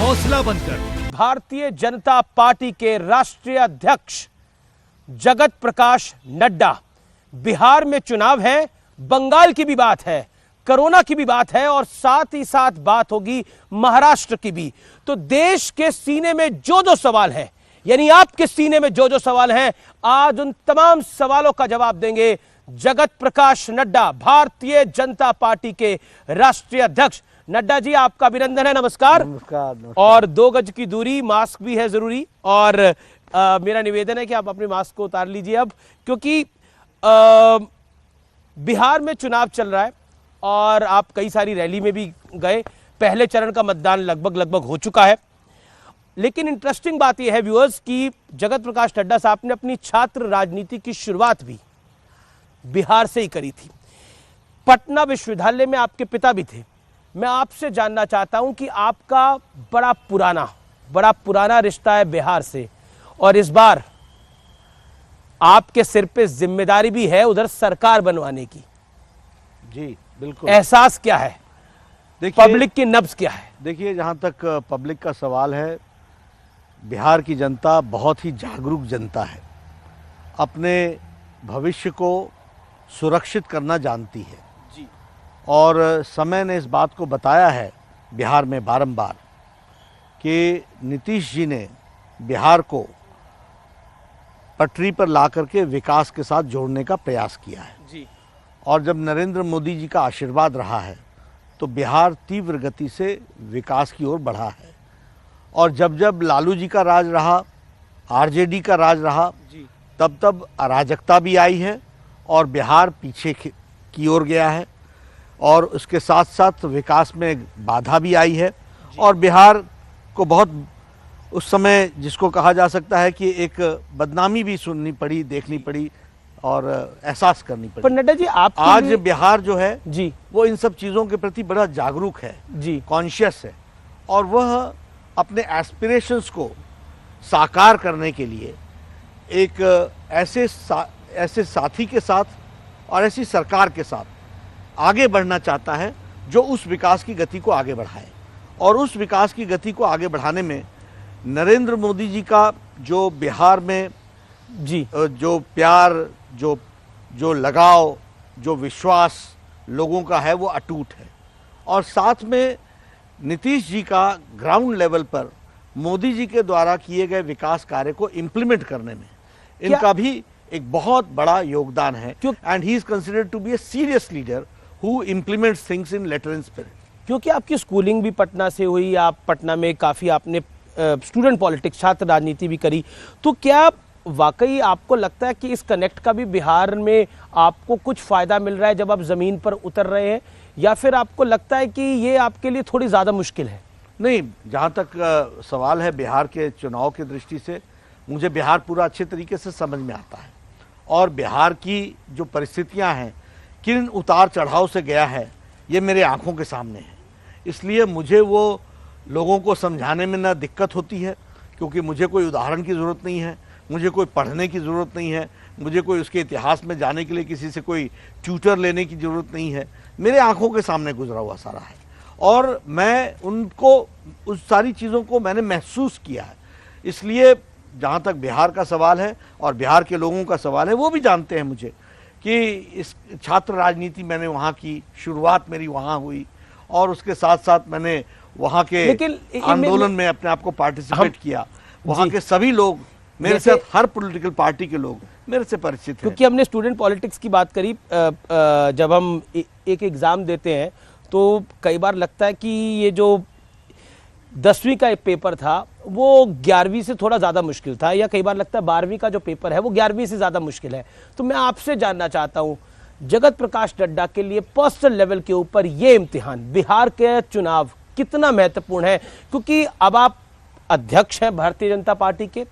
हौसला बनकर। भारतीय जनता पार्टी के राष्ट्रीय अध्यक्ष जगत प्रकाश नड्डा, बिहार में चुनाव है, बंगाल की भी बात है, कोरोना की भी बात है और साथ ही साथ बात होगी महाराष्ट्र की भी। तो देश के सीने में जो जो सवाल है, यानी आपके सीने में जो जो सवाल हैं, आज उन तमाम सवालों का जवाब देंगे जगत प्रकाश नड्डा, भारतीय जनता पार्टी के राष्ट्रीय अध्यक्ष। नड्डा जी, आपका अभिनंदन है। नमस्कार। नमस्कार। और 2 गज की दूरी, मास्क भी है जरूरी। और मेरा निवेदन है कि आप अपने मास्क को उतार लीजिए अब, क्योंकि बिहार में चुनाव चल रहा है और आप कई सारी रैली में भी गए। पहले चरण का मतदान लगभग हो चुका है। लेकिन इंटरेस्टिंग बात यह है व्यूअर्स कि जगत प्रकाश नड्डा साहब ने अपनी छात्र राजनीति की शुरुआत भी बिहार से ही करी थी। पटना विश्वविद्यालय में आपके पिता भी थे। मैं आपसे जानना चाहता हूं कि आपका बड़ा पुराना रिश्ता है बिहार से, और इस बार आपके सिर पे जिम्मेदारी भी है उधर सरकार बनवाने की। जी बिल्कुल। एहसास क्या है, देखिए, पब्लिक की नब्ज क्या है? देखिए, जहाँ तक पब्लिक का सवाल है, बिहार की जनता बहुत ही जागरूक जनता है, अपने भविष्य को सुरक्षित करना जानती है जी। और समय ने इस बात को बताया है बिहार में बारंबार कि नीतीश जी ने बिहार को पटरी पर ला करके विकास के साथ जोड़ने का प्रयास किया है जी। और जब नरेंद्र मोदी जी का आशीर्वाद रहा है तो बिहार तीव्र गति से विकास की ओर बढ़ा है। और जब जब लालू जी का राज रहा, आरजेडी का राज रहा, तब अराजकता भी आई है और बिहार पीछे की ओर गया है और उसके साथ साथ विकास में बाधा भी आई है। और बिहार को बहुत उस समय जिसको कहा जा सकता है कि एक बदनामी भी सुननी पड़ी, देखनी पड़ी और एहसास करनी पड़ी। पर नड्डा जी, आप आज बिहार जो है जी, वो इन सब चीज़ों के प्रति बड़ा जागरूक है जी, कॉन्शियस है और वह अपने एस्पिरेशंस को साकार करने के लिए एक ऐसे साथी के साथ और ऐसी सरकार के साथ आगे बढ़ना चाहता है जो उस विकास की गति को आगे बढ़ाए। और उस विकास की गति को आगे बढ़ाने में नरेंद्र मोदी जी का जो बिहार में जी जो प्यार, जो लगाव, जो विश्वास लोगों का है वो अटूट है। और साथ में नीतीश जी का ग्राउंड लेवल पर मोदी जी के द्वारा किए गए विकास कार्य को इम्प्लीमेंट करने में इनका भी एक बहुत बड़ा योगदान है। And he is considered to be a serious leader who implements things in letter and spirit. क्योंकि आपकी स्कूलिंग भी पटना से हुई, आप पटना में काफ़ी आपने स्टूडेंट पॉलिटिक्स, छात्र राजनीति भी करी, तो क्या वाकई आपको लगता है कि इस कनेक्ट का भी बिहार में आपको कुछ फ़ायदा मिल रहा है जब आप ज़मीन पर उतर रहे हैं, या फिर आपको लगता है कि ये आपके लिए थोड़ी ज़्यादा मुश्किल है? नहीं, जहाँ तक सवाल है बिहार के चुनाव की दृष्टि से, मुझे बिहार पूरा अच्छे तरीके से समझ में आता है और बिहार की जो परिस्थितियाँ हैं, किन उतार चढ़ाव से गया है, ये मेरे आँखों के सामने है। इसलिए मुझे वो लोगों को समझाने में ना दिक्कत होती है, क्योंकि मुझे कोई उदाहरण की ज़रूरत नहीं है, मुझे कोई पढ़ने की ज़रूरत नहीं है, मुझे कोई उसके इतिहास में जाने के लिए किसी से कोई ट्यूटर लेने की ज़रूरत नहीं है। मेरे आंखों के सामने गुजरा हुआ सारा है और मैं उनको, उस सारी चीज़ों को मैंने महसूस किया है। इसलिए जहाँ तक बिहार का सवाल है और बिहार के लोगों का सवाल है, वो भी जानते हैं मुझे कि इस छात्र राजनीति मैंने वहाँ की, शुरुआत मेरी वहाँ हुई और उसके साथ साथ मैंने वहाँ के आंदोलन में अपने आप को पार्टिसिपेट किया। वहाँ के सभी लोग मेरे से, हर पॉलिटिकल पार्टी के लोग मेरे से परिचित हैं। क्योंकि हमने स्टूडेंट पॉलिटिक्स की बात करी, जब हम एक एग्ज़ाम देते हैं तो कई बार लगता है कि ये जो 10वीं का पेपर था वो 11वीं से थोड़ा ज़्यादा मुश्किल था, या कई बार लगता है 12वीं का जो पेपर है वो 11वीं से ज़्यादा मुश्किल है। तो मैं आपसे जानना चाहता हूँ, जगत प्रकाश नड्डा के लिए पर्सनल लेवल के ऊपर ये इम्तिहान, बिहार के चुनाव कितना महत्वपूर्ण है? क्योंकि अब आप अध्यक्ष हैं भारतीय जनता पार्टी के,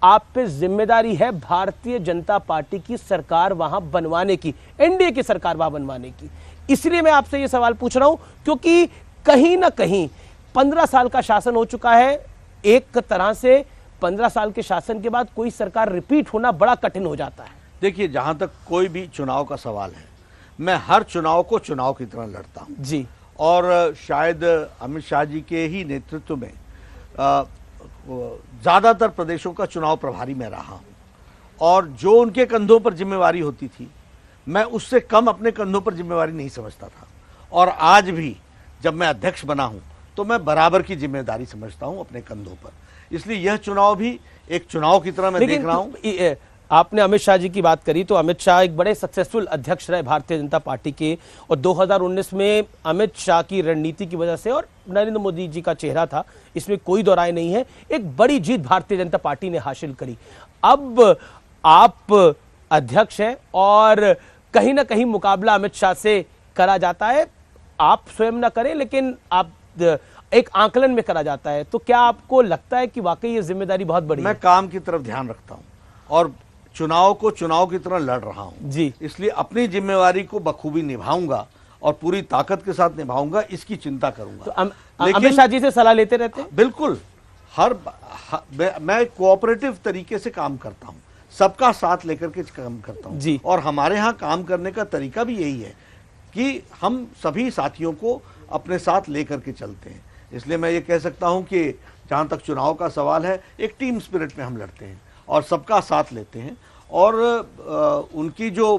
आप पे जिम्मेदारी है भारतीय जनता पार्टी की सरकार वहां बनवाने की, एनडीए की सरकार वहां बनवाने की। इसलिए मैं आपसे ये सवाल पूछ रहा हूं क्योंकि कहीं ना कहीं 15 साल का शासन हो चुका है। एक तरह से 15 साल के शासन के बाद कोई सरकार रिपीट होना बड़ा कठिन हो जाता है। देखिए, जहां तक कोई भी चुनाव का सवाल है, मैं हर चुनाव को चुनाव की तरह लड़ता हूं जी। और शायद अमित शाह जी के ही नेतृत्व में ज़्यादातर प्रदेशों का चुनाव प्रभारी मैं रहा हूँ, और जो उनके कंधों पर जिम्मेवारी होती थी मैं उससे कम अपने कंधों पर जिम्मेवारी नहीं समझता था। और आज भी जब मैं अध्यक्ष बना हूँ तो मैं बराबर की जिम्मेदारी समझता हूँ अपने कंधों पर। इसलिए यह चुनाव भी एक चुनाव की तरह मैं देख रहा हूँ। आपने अमित शाह जी की बात करी, तो अमित शाह एक बड़े सक्सेसफुल अध्यक्ष रहे भारतीय जनता पार्टी के, और 2019 में अमित शाह की रणनीति की वजह से और नरेंद्र मोदी जी का चेहरा था, इसमें कोई दो राय नहीं है, एक बड़ी जीत भारतीय जनता पार्टी ने हासिल करी। अब आप अध्यक्ष हैं और कहीं ना कहीं मुकाबला अमित शाह से करा जाता है, आप स्वयं ना करें लेकिन आप एक आंकलन में करा जाता है, तो क्या आपको लगता है कि वाकई ये जिम्मेदारी बहुत बड़ी है? मैं काम की तरफ ध्यान रखता हूं और चुनाव को चुनाव की तरह लड़ रहा हूं जी, इसलिए अपनी जिम्मेवारी को बखूबी निभाऊंगा और पूरी ताकत के साथ निभाऊंगा, इसकी चिंता करूंगा। तो अमित शाह जी से सलाह लेते रहते हैं? बिल्कुल, मैं कोऑपरेटिव तरीके से काम करता हूं, सबका साथ लेकर के काम करता हूं जी। और हमारे यहाँ काम करने का तरीका भी यही है कि हम सभी साथियों को अपने साथ लेकर के चलते हैं। इसलिए मैं ये कह सकता हूं कि जहां तक चुनाव का सवाल है, एक टीम स्पिरिट में हम लड़ते हैं और सबका साथ लेते हैं, और उनकी जो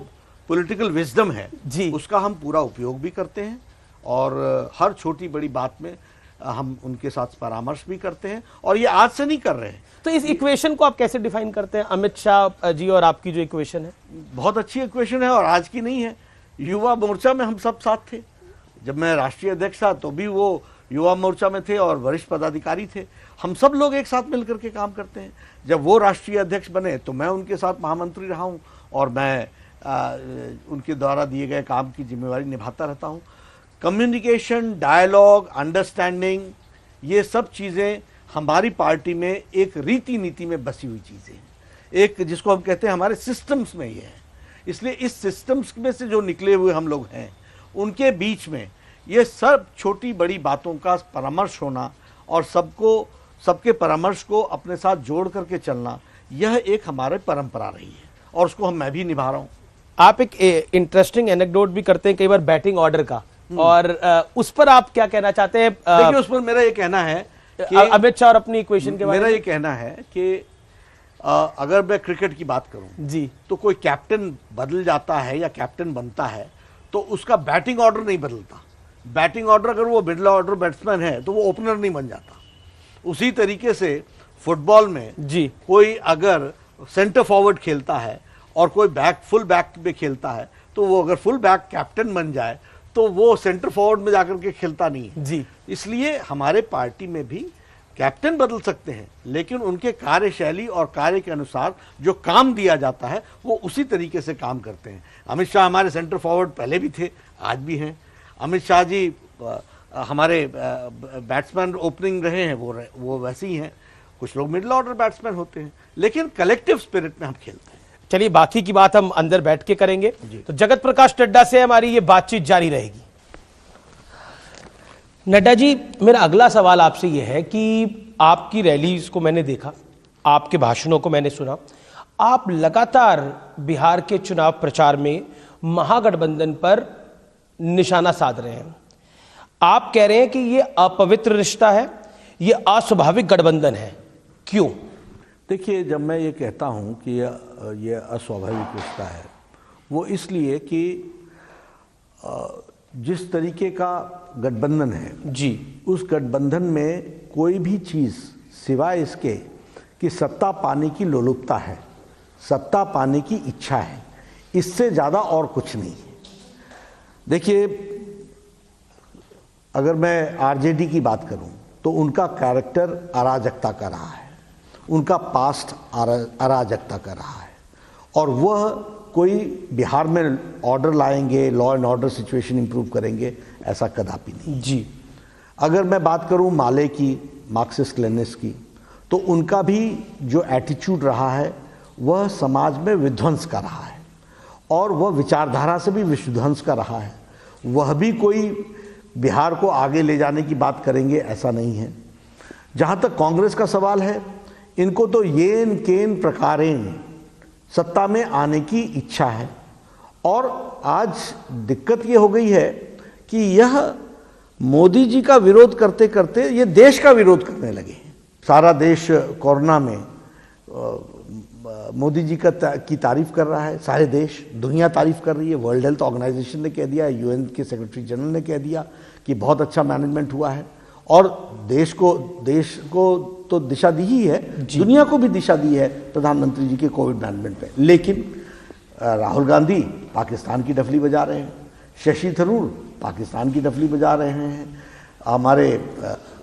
पॉलिटिकल विजडम है जी, उसका हम पूरा उपयोग भी करते हैं, और हर छोटी बड़ी बात में हम उनके साथ परामर्श भी करते हैं, और ये आज से नहीं कर रहे हैं। तो इस इक्वेशन को आप कैसे डिफाइन करते हैं, अमित शाह जी और आपकी जो इक्वेशन है? बहुत अच्छी इक्वेशन है और आज की नहीं है। युवा मोर्चा में हम सब साथ थे, जब मैं राष्ट्रीय अध्यक्ष था तो भी वो युवा मोर्चा में थे और वरिष्ठ पदाधिकारी थे, हम सब लोग एक साथ मिलकर के काम करते हैं। जब वो राष्ट्रीय अध्यक्ष बने तो मैं उनके साथ महामंत्री रहा हूँ और मैं उनके द्वारा दिए गए काम की जिम्मेवारी निभाता रहता हूँ। कम्युनिकेशन, डायलॉग, अंडरस्टैंडिंग, ये सब चीज़ें हमारी पार्टी में एक रीति नीति में बसी हुई चीज़ें हैं, एक जिसको हम कहते हैं हमारे सिस्टम्स में ये है। इसलिए इस सिस्टम्स में से जो निकले हुए हम लोग हैं, उनके बीच में ये सब छोटी बड़ी बातों का परामर्श होना और सबके परामर्श को अपने साथ जोड़ करके चलना, यह एक हमारे परंपरा रही है और उसको मैं भी निभा रहा हूँ। आप एक इंटरेस्टिंग एनेक्डोट भी करते हैं कई बार बैटिंग ऑर्डर का, और उस पर आप क्या कहना चाहते हैं? देखिए, उस पर मेरा ये कहना है कि अमित शाह और अपनी इक्वेशन के बारे में मेरा ये कहना है कि अगर मैं क्रिकेट की बात करूं जी, तो कोई कैप्टन बदल जाता है या कैप्टन बनता है तो उसका बैटिंग ऑर्डर नहीं बदलता। बैटिंग ऑर्डर अगर वो मिडिल ऑर्डर बैट्समैन है तो वो ओपनर नहीं बन जाता। उसी तरीके से फुटबॉल में जी, कोई अगर सेंटर फॉरवर्ड खेलता है और कोई फुल बैक में खेलता है तो वो अगर फुल बैक कैप्टन बन जाए तो वो सेंटर फॉरवर्ड में जाकर के खेलता नहीं है जी। इसलिए हमारे पार्टी में भी कैप्टन बदल सकते हैं, लेकिन उनके कार्यशैली और कार्य के अनुसार जो काम दिया जाता है वो उसी तरीके से काम करते हैं। अमित शाह हमारे सेंटर फॉरवर्ड पहले भी थे, आज भी हैं। अमित शाह जी हमारे बैट्समैन ओपनिंग रहे हैं, वो वैसे ही हैं। कुछ लोग मिडिल ऑर्डर बैट्समैन होते हैं, लेकिन कलेक्टिव स्पिरिट में हम खेलते हैं। चलिए, बाकी की बात हम अंदर बैठ के करेंगे। तो जगत प्रकाश नड्डा से हमारी ये बातचीत जारी रहेगी। नड्डा जी, मेरा अगला सवाल आपसे ये है कि आपकी रैलीज को मैंने देखा, आपके भाषणों को मैंने सुना, आप लगातार बिहार के चुनाव प्रचार में महागठबंधन पर निशाना साध रहे हैं। आप कह रहे हैं कि ये अपवित्र रिश्ता है, ये अस्वाभाविक गठबंधन है, क्यों? देखिए, जब मैं ये कहता हूँ कि ये अस्वाभाविक रिश्ता है, वो इसलिए कि जिस तरीके का गठबंधन है जी, उस गठबंधन में कोई भी चीज़ सिवाय इसके कि सत्ता पाने की लोलुपता है, सत्ता पाने की इच्छा है, इससे ज़्यादा और कुछ नहीं है। देखिए, अगर मैं आरजेडी की बात करूं तो उनका कैरेक्टर अराजकता का रहा है, उनका पास्ट अराजकता का रहा है, और वह कोई बिहार में ऑर्डर लाएंगे, law and order situation improve करेंगे, ऐसा कदापि नहीं जी। अगर मैं बात करूं माले की, मार्क्सिस्ट लेनिस्ट की, तो उनका भी जो एटीट्यूड रहा है वह समाज में विध्वंस का रहा है, और वह विचारधारा से भी विध्वंस का रहा है। वह भी कोई बिहार को आगे ले जाने की बात करेंगे, ऐसा नहीं है। जहाँ तक कांग्रेस का सवाल है, इनको तो येन केन प्रकारेण सत्ता में आने की इच्छा है, और आज दिक्कत ये हो गई है कि यह मोदी जी का विरोध करते करते ये देश का विरोध करने लगे हैं। सारा देश कोरोना में मोदी जी की तारीफ कर रहा है, सारे देश, दुनिया तारीफ कर रही है। वर्ल्ड हेल्थ ऑर्गेनाइजेशन ने कह दिया, यूएन के सेक्रेटरी जनरल ने कह दिया कि बहुत अच्छा मैनेजमेंट हुआ है और देश को तो दिशा दी ही है, दुनिया को भी दिशा दी है प्रधानमंत्री जी के कोविड मैनेजमेंट पे। लेकिन राहुल गांधी पाकिस्तान की डफली बजा रहे हैं, शशि थरूर पाकिस्तान की डफली बजा रहे हैं, हमारे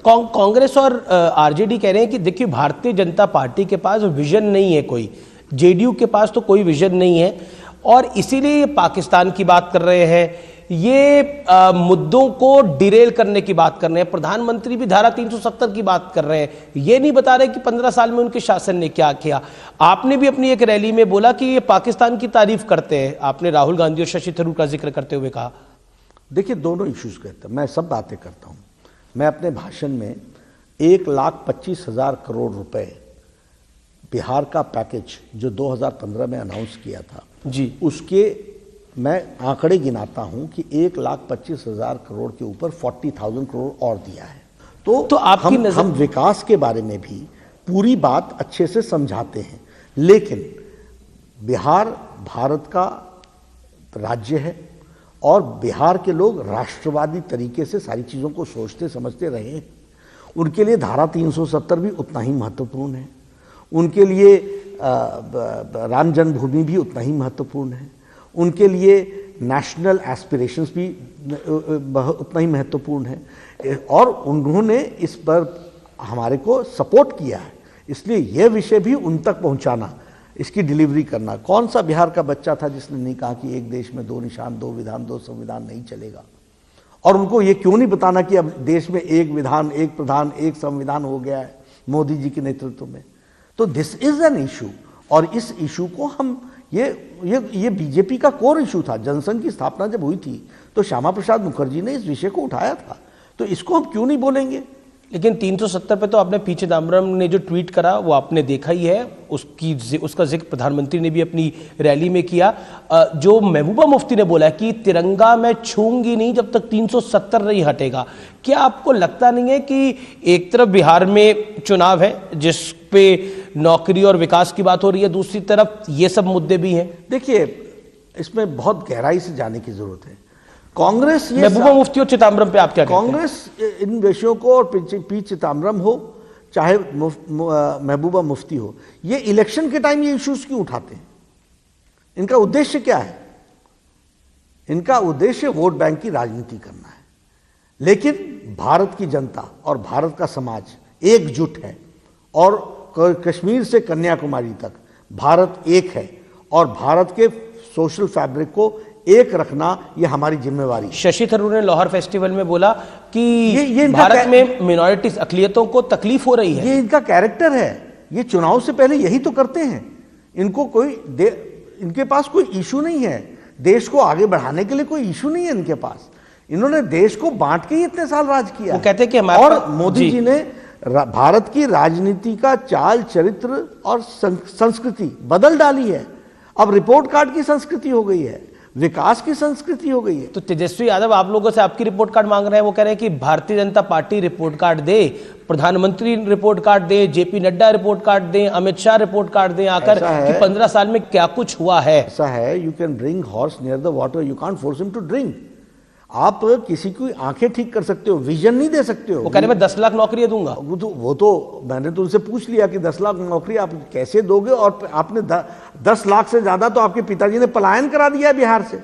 कांग्रेस और आरजेडी कह रहे हैं कि देखिए भारतीय जनता पार्टी के पास विजन नहीं है कोई, जेडीयू के पास तो कोई विजन नहीं है और इसीलिए ये पाकिस्तान की बात कर रहे हैं, ये मुद्दों को डिरेल करने की बात कर रहे हैं। प्रधानमंत्री भी धारा 370 की बात कर रहे हैं, ये नहीं बता रहे कि 15 साल में उनके शासन ने क्या किया। आपने भी अपनी एक रैली में बोला कि ये पाकिस्तान की तारीफ करते हैं, आपने राहुल गांधी और शशि थरूर का जिक्र करते हुए कहा। देखिए दोनों इश्यूज कहते हैं, मैं सब बातें करता हूँ। मैं अपने भाषण में 1,25,000 करोड़ रुपए बिहार का पैकेज जो 2015 में अनाउंस किया था जी, उसके मैं आंकड़े गिनाता हूं कि 1,25,000 करोड़ के ऊपर 40,000 करोड़ और दिया है। तो आपकी हम विकास के बारे में भी पूरी बात अच्छे से समझाते हैं, लेकिन बिहार भारत का राज्य है और बिहार के लोग राष्ट्रवादी तरीके से सारी चीज़ों को सोचते समझते रहे हैं। उनके लिए धारा 370 भी उतना ही महत्वपूर्ण है, उनके लिए राम जन्मभूमि भी उतना ही महत्वपूर्ण है, उनके लिए नेशनल एस्पिरेशंस भी उतना ही महत्वपूर्ण है और उन्होंने इस पर हमारे को सपोर्ट किया है। इसलिए यह विषय भी उन तक पहुंचाना, इसकी डिलीवरी करना। कौन सा बिहार का बच्चा था जिसने नहीं कहा कि एक देश में 2 निशान 2 विधान 2 संविधान नहीं चलेगा? और उनको ये क्यों नहीं बताना कि अब देश में एक विधान एक प्रधान एक संविधान हो गया है मोदी जी के नेतृत्व में? तो दिस इज एन इशू और इस इशू को हम ये बीजेपी का कोर इशू था। जनसंघ की स्थापना जब हुई थी तो श्यामा प्रसाद मुखर्जी ने इस विषय को उठाया था, तो इसको हम क्यों नहीं बोलेंगे? लेकिन 370 पे तो आपने पी चिदम्बरम ने जो ट्वीट करा वो आपने देखा ही है, उसका जिक्र प्रधानमंत्री ने भी अपनी रैली में किया। जो महबूबा मुफ्ती ने बोला कि तिरंगा मैं छूंगी नहीं जब तक 370 नहीं हटेगा। क्या आपको लगता नहीं है कि एक तरफ बिहार में चुनाव है जिस पे नौकरी और विकास की बात हो रही है, दूसरी तरफ ये सब मुद्दे भी हैं? देखिए इसमें बहुत गहराई से जाने की जरूरत है। कांग्रेस महबूबा मुफ्ती और चिदम्बरम पे आप क्या कहते हैं? कांग्रेस इन विषयों को, और पी चिदम्बरम हो चाहे महबूबा मुफ्ती हो, ये इलेक्शन के टाइम ये इश्यूज क्यों उठाते हैं? इनका उद्देश्य क्या है? इनका उद्देश्य वोट बैंक की राजनीति करना है। लेकिन भारत की जनता और भारत का समाज एकजुट है और कश्मीर से कन्याकुमारी तक भारत एक है और भारत के सोशल फैब्रिक को एक रखना ये हमारी जिम्मेवारी। शशि थरूर ने लाहौर फेस्टिवल में बोला कि ये भारत में मिनॉरिटीज अकलियतों को तकलीफ हो रही है। ये इनका कैरेक्टर है, ये चुनाव से पहले यही तो करते हैं। इनके पास कोई इशू नहीं है, देश को आगे बढ़ाने के लिए कोई इशू नहीं है इनके पास। इन्होंने देश को बांट के ही इतने साल राज किया। वो कहते हैं कि हमारे और मोदी जी ने भारत की राजनीति का चाल चरित्र और संस्कृति बदल डाली है। अब रिपोर्ट कार्ड की संस्कृति हो गई है, विकास की संस्कृति हो गई है। तो तेजस्वी यादव आप लोगों से आपकी रिपोर्ट कार्ड मांग रहे हैं। वो कह रहे हैं कि Bharatiya Janata party report card दे, प्रधानमंत्री रिपोर्ट कार्ड दे, जेपी नड्डा रिपोर्ट कार्ड दे, अमित शाह रिपोर्ट कार्ड दे आकर कि 15 साल में क्या कुछ हुआ है। ऐसा है, you can bring horse near the water, you can't force him to drink. आप किसी की आंखें ठीक कर सकते हो, विजन नहीं दे सकते हो। वो कह रहे मैं 10 लाख नौकरियां दूंगा। वो तो मैंने तो उनसे पूछ लिया कि 10 लाख नौकरी आप कैसे दोगे, और आपने 10 लाख से ज्यादा तो आपके पिताजी ने पलायन करा दिया है बिहार से।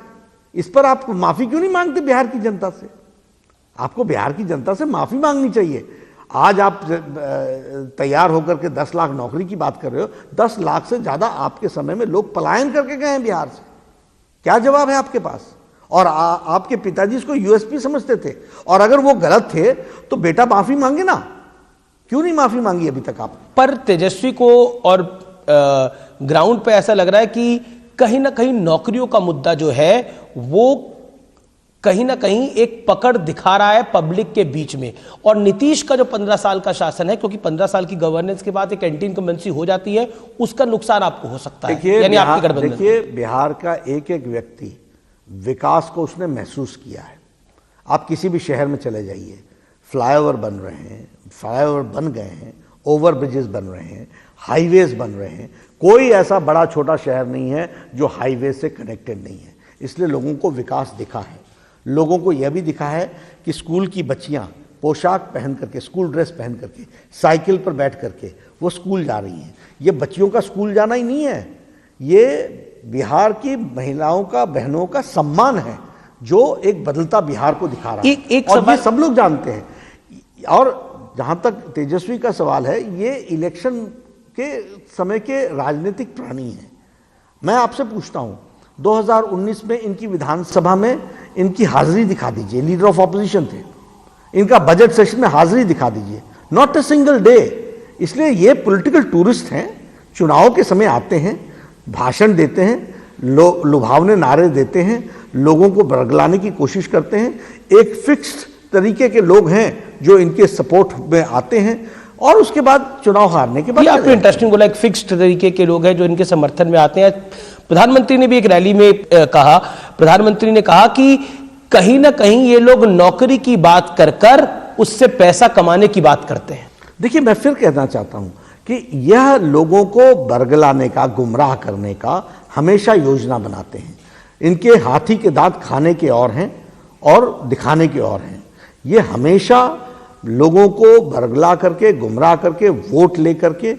इस पर आप माफी क्यों नहीं मांगते बिहार की जनता से? आपको बिहार की जनता से माफी मांगनी चाहिए। आज आप तैयार होकर के 10 लाख नौकरी की बात कर रहे हो, 10 लाख से ज्यादा आपके समय में लोग पलायन करके गए हैं बिहार से। क्या जवाब है आपके पास? और आपके पिताजी इसको यूएसपी समझते थे, और अगर वो गलत थे तो बेटा माफी मांगे ना। क्यों नहीं माफी मांगी अभी तक आप? पर तेजस्वी को और ग्राउंड पे ऐसा लग रहा है कि कहीं ना कहीं नौकरियों का मुद्दा जो है वो कहीं ना कहीं एक पकड़ दिखा रहा है पब्लिक के बीच में। और नीतीश का जो 15 साल का शासन है, क्योंकि 15 साल की गवर्नेंस के बाद एक एंटी इनकम्बेंसी हो जाती है, उसका नुकसान आपको हो सकता है। यानी आपकी गठबंधन। देखिए बिहार का एक एक व्यक्ति विकास को उसने महसूस किया है। आप किसी भी शहर में चले जाइए, फ्लाईओवर बन रहे हैं, फ्लाईओवर बन गए हैं, ओवर ब्रिजेस बन रहे हैं, हाईवेज बन रहे हैं। कोई ऐसा बड़ा छोटा शहर नहीं है जो हाईवे से कनेक्टेड नहीं है। इसलिए लोगों को विकास दिखा है। लोगों को यह भी दिखा है कि स्कूल की बच्चियां पोशाक पहन करके, स्कूल ड्रेस पहन करके, साइकिल पर बैठ करके वो स्कूल जा रही हैं। ये बच्चियों का स्कूल जाना ही नहीं है, ये बिहार की महिलाओं का, बहनों का सम्मान है जो एक बदलता बिहार को दिखा रहा है। और ये सब लोग जानते हैं। और जहां तक तेजस्वी का सवाल है, ये इलेक्शन के समय के राजनीतिक प्राणी हैं। मैं आपसे पूछता हूं, 2019 में इनकी विधानसभा में इनकी हाजिरी दिखा दीजिए, लीडर ऑफ ऑपोजिशन थे। इनका बजट सेशन में हाजिरी दिखा दीजिए, नॉट अ सिंगल डे। इसलिए ये पॉलिटिकल टूरिस्ट हैं, चुनाव के समय आते हैं, भाषण देते हैं, लुभावने नारे देते हैं, लोगों को बरगलाने की कोशिश करते हैं। एक फिक्स्ड तरीके के लोग हैं जो इनके सपोर्ट में आते हैं और उसके बाद चुनाव हारने के बाद। आपने इंटरेस्टिंग बोला, एक फिक्स्ड तरीके के लोग हैं जो इनके समर्थन में आते हैं। प्रधानमंत्री ने भी एक रैली में कहा, प्रधानमंत्री ने कहा कि कहीं ना कहीं ये लोग नौकरी की बात कर कर उससे पैसा कमाने की बात करते हैं। देखिए, मैं फिर कहना चाहता हूं कि यह लोगों को बरगलाने का, गुमराह करने का हमेशा योजना बनाते हैं। इनके हाथी के दांत खाने के और हैं और दिखाने के और हैं। ये हमेशा लोगों को बरगला करके, गुमराह करके, वोट लेकर के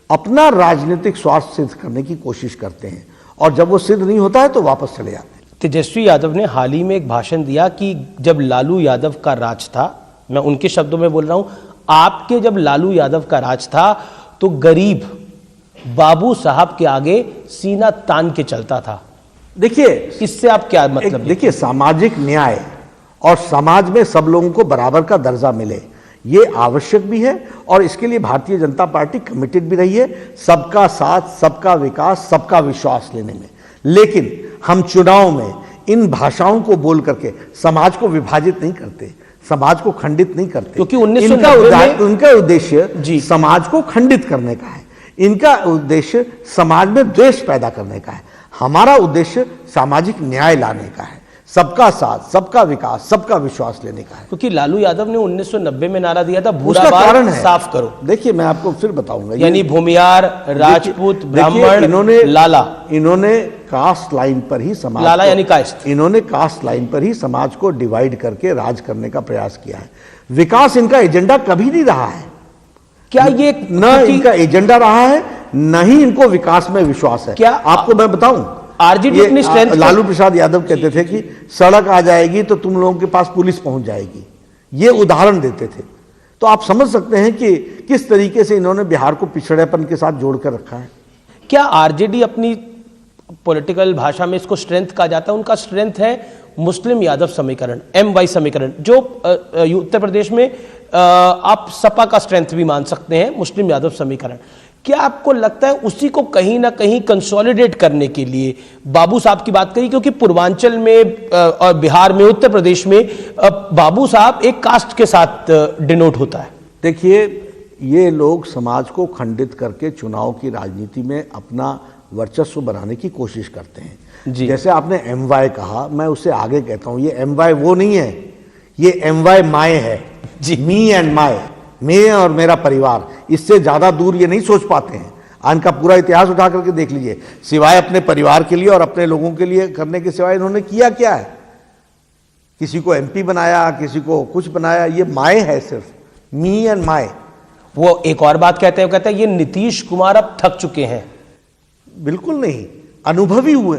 अपना राजनीतिक स्वार्थ सिद्ध करने की कोशिश करते हैं और जब वो सिद्ध नहीं होता है तो वापस चले जाते हैं। तेजस्वी यादव ने हाल ही में एक भाषण दिया कि जब लालू यादव का राज था, मैं उनके शब्दों में बोल रहा हूं, आपके जब लालू यादव का राज था तो गरीब बाबू साहब के आगे सीना तान के चलता था। देखिए, इससे आप क्या मतलब? देखिए, सामाजिक न्याय और समाज में सब लोगों को बराबर का दर्जा मिले, ये आवश्यक भी है और इसके लिए भारतीय जनता पार्टी कमिटेड भी रही है, सबका साथ, सबका विकास, सबका विश्वास लेने में। लेकिन हम चुनाव में इन भाषाओं को बोल करके समाज को विभाजित नहीं करते, समाज को खंडित नहीं करते, क्योंकि 1990 उनका उद्देश्य समाज को खंडित करने का है, इनका उद्देश्य समाज में द्वेष पैदा करने का है। हमारा उद्देश्य सामाजिक न्याय लाने का है, सबका साथ, सबका विकास, सबका विश्वास लेने का है। क्योंकि लालू यादव ने 1990 में नारा दिया था, उसका कारण है साफ करो। देखिए, मैं आपको फिर बताऊंगा, यानी भूमियार, राजपूत, ब्राह्मण, इन्होंने कास्ट लाइन पर ही समाज, लाला यानी कास्ट, इन्होंने कास्ट लाइन पर ही समाज को डिवाइड करके राज करने का प्रयास किया है। विकास इनका एजेंडा कभी नहीं रहा है। क्या ये न इनका एजेंडा रहा है, न ही इनको विकास में विश्वास है। क्या आपको मैं बताऊं, आरजेडी अपनी स्ट्रेंथ, लालू प्रसाद यादव कहते थे कि सड़क आ जाएगी तो तुम लोगों के पास पुलिस पहुंच जाएगी, ये उदाहरण देते थे। तो आप समझ सकते हैं कि किस तरीके से इन्होंने बिहार को पिछड़ेपन के साथ जोड़कर रखा है। क्या आरजेडी अपनी पॉलिटिकल भाषा में इसको स्ट्रेंथ कहा जाता है? उनका स्ट्रेंथ है मुस्लिम यादव समीकरण, MY समीकरण, जो उत्तर प्रदेश में आप सपा का स्ट्रेंथ भी मान सकते हैं, मुस्लिम यादव समीकरण। क्या आपको लगता है उसी को कहीं ना कहीं कंसोलिडेट करने के लिए बाबू साहब की बात करी? क्योंकि पूर्वांचल में और बिहार में, उत्तर प्रदेश में बाबू साहब एक कास्ट के साथ डिनोट होता है। देखिए, ये लोग समाज को खंडित करके चुनाव की राजनीति में अपना वर्चस्व बनाने की कोशिश करते हैं। जैसे आपने MY कहा, मैं उससे आगे कहता हूं, ये MY वो नहीं है, ये MY माय है जी, मी एंड माय, मैं और मेरा परिवार। इससे ज्यादा दूर ये नहीं सोच पाते हैं। इनका पूरा इतिहास उठा करके देख लीजिए, सिवाय अपने परिवार के लिए और अपने लोगों के लिए करने के सिवाय इन्होंने किया क्या है? किसी को MP बनाया, किसी को कुछ बनाया, ये माय है, सिर्फ मी एंड माय। वो एक और बात कहते हैं, कहते हैं ये नीतीश कुमार अब थक चुके हैं। बिल्कुल नहीं, अनुभवी हुए,